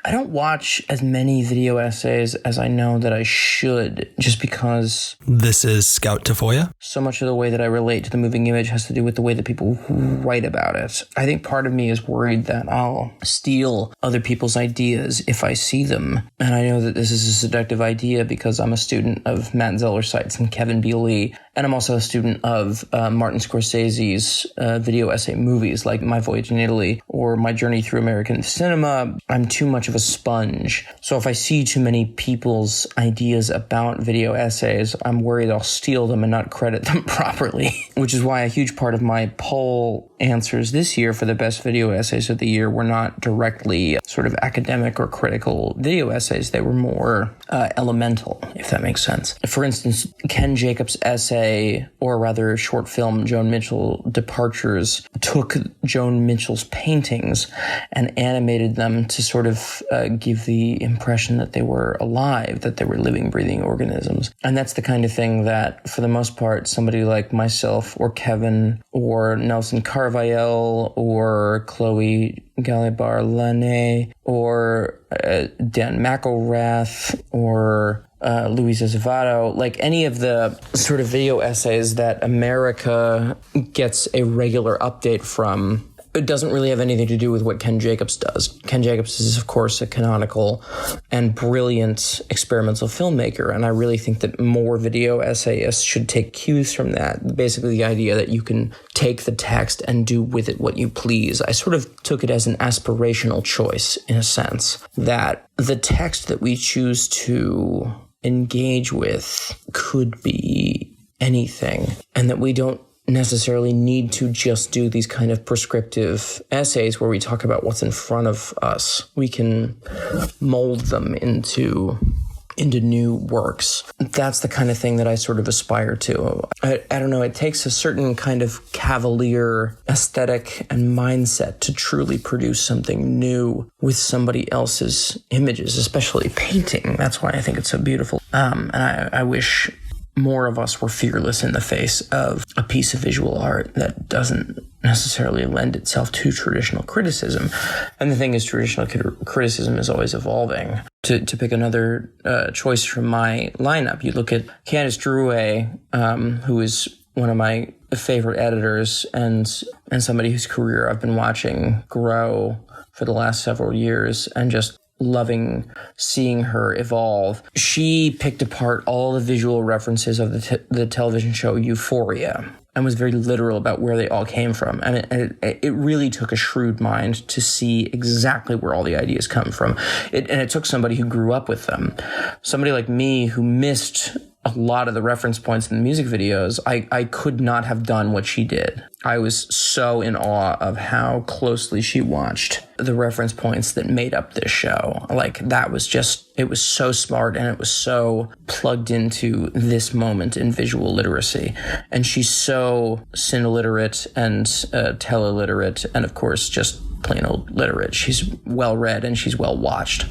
I don't watch as many video essays as I know that I should, just because... This is Scout Tafoya. So much of the way that I relate to the moving image has to do with the way that people write about it. I think part of me is worried that I'll steal other people's ideas if I see them. And I know that this is a seductive idea because I'm a student of Matt Zeller's sites and Kevin B. Lee. And I'm also a student of Martin Scorsese's video essay movies like My Voyage in Italy or My Journey Through American Cinema. I'm too much of a sponge. So if I see too many people's ideas about video essays, I'm worried I'll steal them and not credit them properly, which is why a huge part of my poll answers this year for the best video essays of the year were not directly sort of academic or critical video essays. They were more elemental, if that makes sense. For instance, Ken Jacobs' essay, or rather short film, Joan Mitchell Departures, took Joan Mitchell's paintings and animated them to sort of give the impression that they were alive, that they were living, breathing organisms. And that's the kind of thing that, for the most part, somebody like myself or Kevin or Nelson Carvajal or Chloé Galibert-Laîné or Dan McElrath or Luis Azevedo, like any of the sort of video essays that America gets a regular update from, it doesn't really have anything to do with what Ken Jacobs does. Ken Jacobs is, of course, a canonical and brilliant experimental filmmaker, and I really think that more video essayists should take cues from that. Basically, the idea that you can take the text and do with it what you please. I sort of took it as an aspirational choice, in a sense, that the text that we choose to engage with could be anything, and that we don't necessarily need to just do these kind of prescriptive essays where we talk about what's in front of us. We can mold them into new works. That's the kind of thing that I sort of aspire to. I don't know, it takes a certain kind of cavalier aesthetic and mindset to truly produce something new with somebody else's images, especially painting. That's why I think it's so beautiful. And I wish more of us were fearless in the face of a piece of visual art that doesn't necessarily lend itself to traditional criticism. And the thing is, traditional criticism is always evolving. To pick another choice from my lineup, you look at Candace Dreway, who is one of my favorite editors and somebody whose career I've been watching grow for the last several years and just loving seeing her evolve. She picked apart all the visual references of the television show Euphoria and was very literal about where they all came from. And it really took a shrewd mind to see exactly where all the ideas come from. And it took somebody who grew up with them. Somebody like me who missed a lot of the reference points in the music videos, I could not have done what she did. I was so in awe of how closely she watched the reference points that made up this show. Like, that was just, it was so smart and it was so plugged into this moment in visual literacy. And she's so cine-literate and tele-literate and, of course, just plain old literate. She's well read and she's well watched.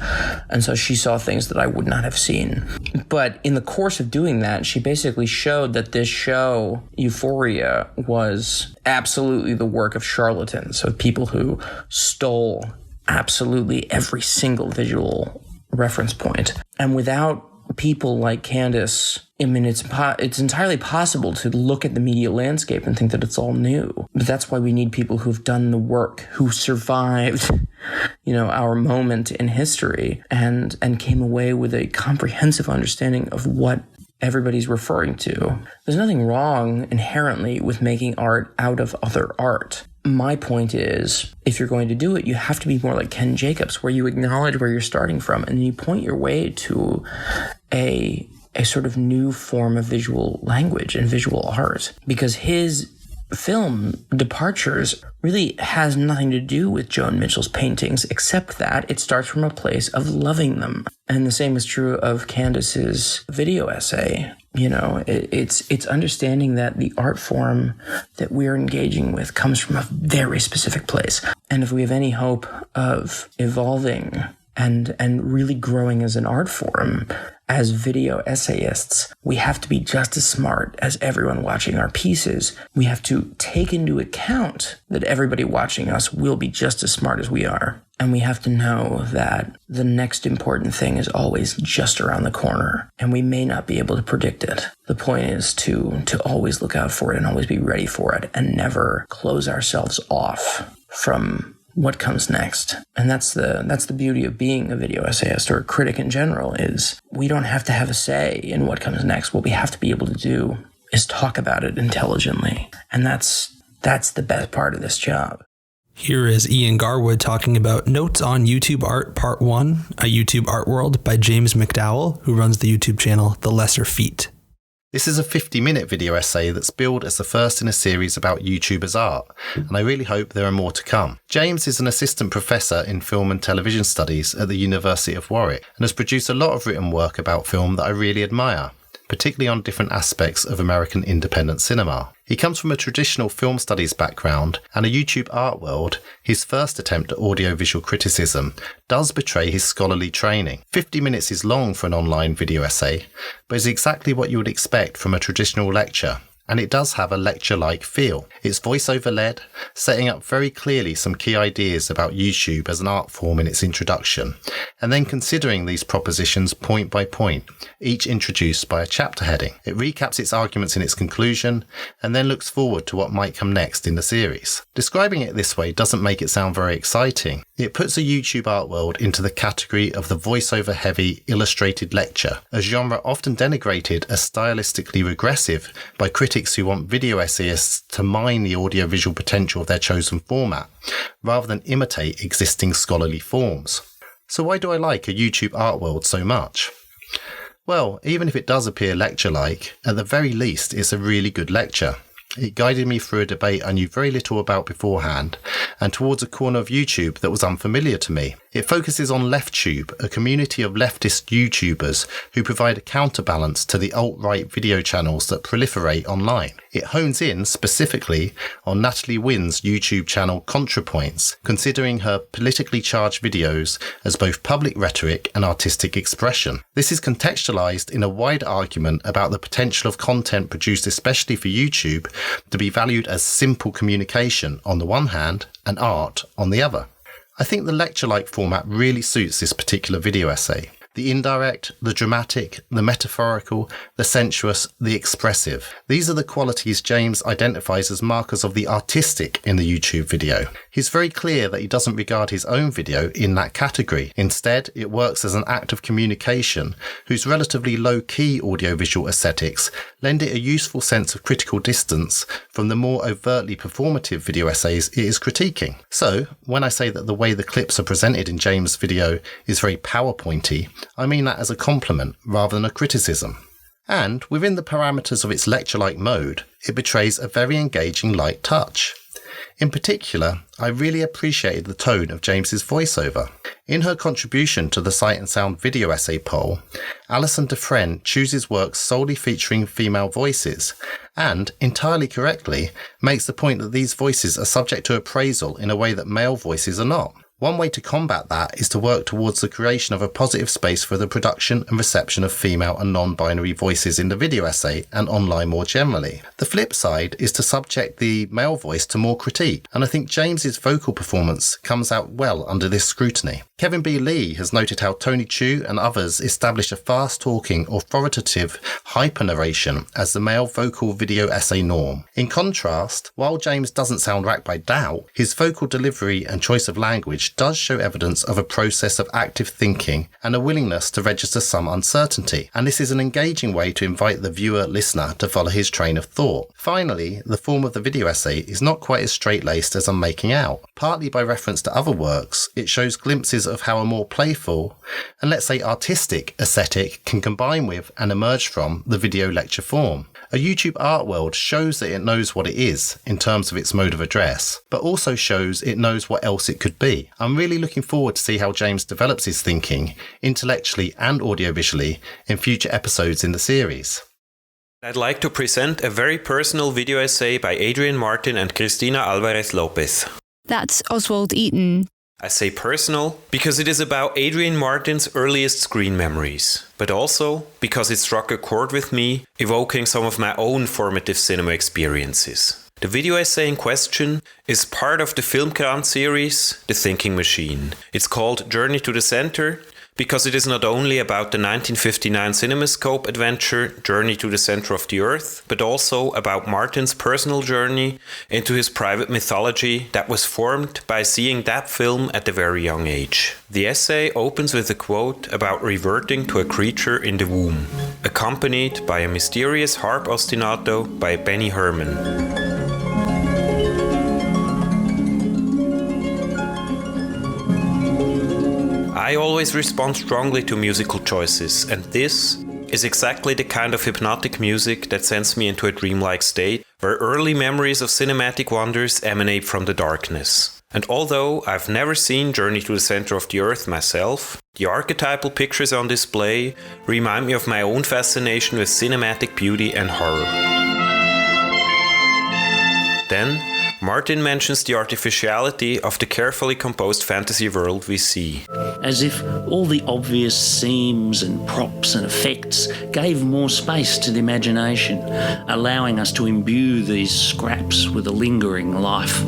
And so she saw things that I would not have seen. But in the course of doing that, she basically showed that this show, Euphoria, was absolutely the work of charlatans, of people who stole absolutely every single visual reference point. And without people like Candace, I mean, it's entirely possible to look at the media landscape and think that it's all new. But that's why we need people who've done the work, who survived, our moment in history and came away with a comprehensive understanding of what everybody's referring to. There's nothing wrong inherently with making art out of other art. my point is, if you're going to do it, you have to be more like Ken Jacobs, where you acknowledge where you're starting from and you point your way to a sort of new form of visual language and visual art, because his film Departures really has nothing to do with Joan Mitchell's paintings, except that it starts from a place of loving them. And the same is true of Candace's video essay. You know, it's understanding that the art form that we're engaging with comes from a very specific place. And if we have any hope of evolving and really growing as an art form, as video essayists, we have to be just as smart as everyone watching our pieces. We have to take into account that everybody watching us will be just as smart as we are. And we have to know that the next important thing is always just around the corner, and we may not be able to predict it. The point is to always look out for it and always be ready for it and never close ourselves off from what comes next. And that's the beauty of being a video essayist or a critic in general, is we don't have to have a say in what comes next. What we have to be able to do is talk about it intelligently. And that's the best part of this job. Here is Ian Garwood talking about Notes on YouTube Art Part 1, A YouTube Art World by James McDowell, who runs the YouTube channel The Lesser Feat. This is a 50-minute video essay that's billed as the first in a series about YouTubers' art, and I really hope there are more to come. James is an assistant professor in film and television studies at the University of Warwick and has produced a lot of written work about film that I really admire, particularly on different aspects of American independent cinema. He comes from a traditional film studies background, and A YouTube Art World, his first attempt at audiovisual criticism, does betray his scholarly training. 50 minutes is long for an online video essay, but is exactly what you would expect from a traditional lecture. And it does have a lecture-like feel. It's voiceover-led, setting up very clearly some key ideas about YouTube as an art form in its introduction, and then considering these propositions point by point, each introduced by a chapter heading. It recaps its arguments in its conclusion, and then looks forward to what might come next in the series. Describing it this way doesn't make it sound very exciting. It puts a YouTube art world into the category of the voiceover-heavy illustrated lecture, a genre often denigrated as stylistically regressive by critics who want video essayists to mine the audiovisual potential of their chosen format, rather than imitate existing scholarly forms. So why do I like A YouTube Art World so much? Well, even if it does appear lecture-like, at the very least it's a really good lecture. It guided me through a debate I knew very little about beforehand, and towards a corner of YouTube that was unfamiliar to me. It focuses on LeftTube, a community of leftist YouTubers who provide a counterbalance to the alt-right video channels that proliferate online. It hones in specifically on Natalie Wynn's YouTube channel ContraPoints, considering her politically charged videos as both public rhetoric and artistic expression. This is contextualized in a wide argument about the potential of content produced especially for YouTube to be valued as simple communication on the one hand and art on the other. I think the lecture-like format really suits this particular video essay. The indirect, the dramatic, the metaphorical, the sensuous, the expressive. These are the qualities James identifies as markers of the artistic in the YouTube video. He's very clear that he doesn't regard his own video in that category. Instead, it works as an act of communication whose relatively low-key audiovisual aesthetics lend it a useful sense of critical distance from the more overtly performative video essays it is critiquing. So, when I say that the way the clips are presented in James' video is very PowerPointy, I mean that as a compliment rather than a criticism. And within the parameters of its lecture-like mode, it betrays a very engaging light touch. In particular, I really appreciated the tone of James's voiceover. In her contribution to the Sight and Sound video essay poll, Alison Dufresne chooses works solely featuring female voices, and, entirely correctly, makes the point that these voices are subject to appraisal in a way that male voices are not. One way to combat that is to work towards the creation of a positive space for the production and reception of female and non-binary voices in the video essay and online more generally. The flip side is to subject the male voice to more critique, and I think James's vocal performance comes out well under this scrutiny. Kevin B. Lee has noted how Tony Chu and others establish a fast-talking, authoritative hyper-narration as the male vocal video essay norm. In contrast, while James doesn't sound racked by doubt, his vocal delivery and choice of language footage does show evidence of a process of active thinking and a willingness to register some uncertainty, and this is an engaging way to invite the viewer-listener to follow his train of thought. Finally, the form of the video essay is not quite as straight-laced as I'm making out. Partly by reference to other works, it shows glimpses of how a more playful and, let's say, artistic aesthetic can combine with and emerge from the video lecture form. A YouTube art world shows that it knows what it is in terms of its mode of address, but also shows it knows what else it could be. I'm really looking forward to see how James develops his thinking, intellectually and audiovisually, in future episodes in the series. I'd like to present a very personal video essay by Adrian Martin and Cristina Alvarez-Lopez. That's Oswald Iten. I say personal because it is about Adrian Martin's earliest screen memories, but also because it struck a chord with me, evoking some of my own formative cinema experiences. The video essay in question is part of the FILMADRID series, The Thinking Machine. It's called Journey to the Center, because it is not only about the 1959 CinemaScope adventure Journey to the Center of the Earth, but also about Martin's personal journey into his private mythology that was formed by seeing that film at a very young age. The essay opens with a quote about reverting to a creature in the womb, accompanied by a mysterious harp ostinato by Benny Herman. I always respond strongly to musical choices, and this is exactly the kind of hypnotic music that sends me into a dreamlike state, where early memories of cinematic wonders emanate from the darkness. And although I've never seen Journey to the Center of the Earth myself, the archetypal pictures on display remind me of my own fascination with cinematic beauty and horror. Then, Martin mentions the artificiality of the carefully composed fantasy world we see. As if all the obvious seams and props and effects gave more space to the imagination, allowing us to imbue these scraps with a lingering life.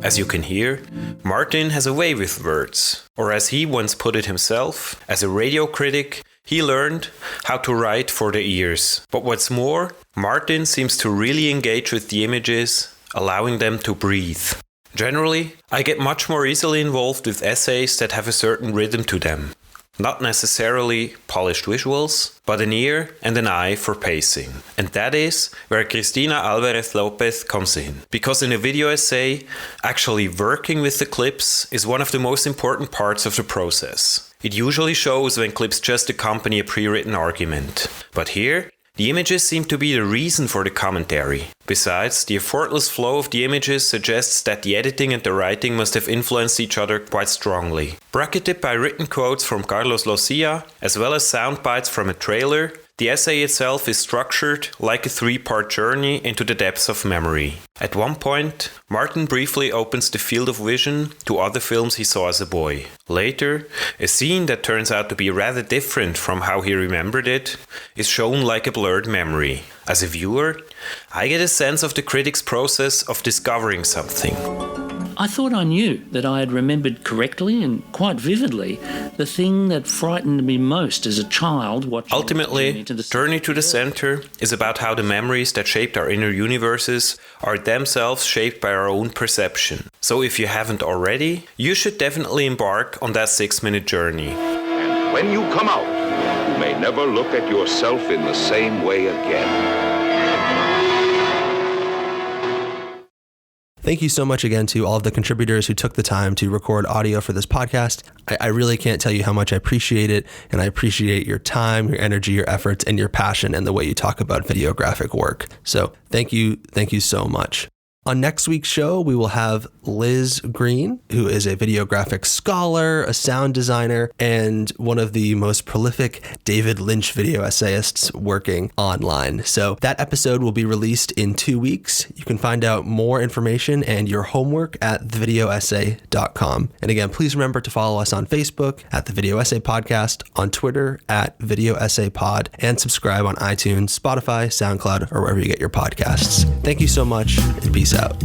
As you can hear, Martin has a way with words, or as he once put it himself, as a radio critic, he learned how to write for the ears. But what's more, Martin seems to really engage with the images, allowing them to breathe. Generally, I get much more easily involved with essays that have a certain rhythm to them. Not necessarily polished visuals, but an ear and an eye for pacing. And that is where Cristina Alvarez-Lopez comes in. Because in a video essay, actually working with the clips is one of the most important parts of the process. It usually shows when clips just accompany a pre-written argument. But here, the images seem to be the reason for the commentary. Besides, the effortless flow of the images suggests that the editing and the writing must have influenced each other quite strongly. Bracketed by written quotes from Carlos Locia, as well as sound bites from a trailer, the essay itself is structured like a three-part journey into the depths of memory. At one point, Martin briefly opens the field of vision to other films he saw as a boy. Later, a scene that turns out to be rather different from how he remembered it is shown like a blurred memory. As a viewer, I get a sense of the critic's process of discovering something. I thought I knew that I had remembered correctly and quite vividly the thing that frightened me most as a child watching. Ultimately, Journey to the Center is about how the memories that shaped our inner universes are themselves shaped by our own perception. So if you haven't already, you should definitely embark on that 6-minute journey. And when you come out, you may never look at yourself in the same way again. Thank you so much again to all of the contributors who took the time to record audio for this podcast. I really can't tell you how much I appreciate it, and I appreciate your time, your energy, your efforts, and your passion and the way you talk about videographic work. So thank you so much. On next week's show, we will have Liz Green, who is a videographic scholar, a sound designer, and one of the most prolific David Lynch video essayists working online. So that episode will be released in 2 weeks. You can find out more information and your homework at thevideoessay.com. And again, please remember to follow us on Facebook at The Video Essay Podcast, on Twitter at Video Essay Pod, and subscribe on iTunes, Spotify, SoundCloud, or wherever you get your podcasts. Thank you so much, and peace out.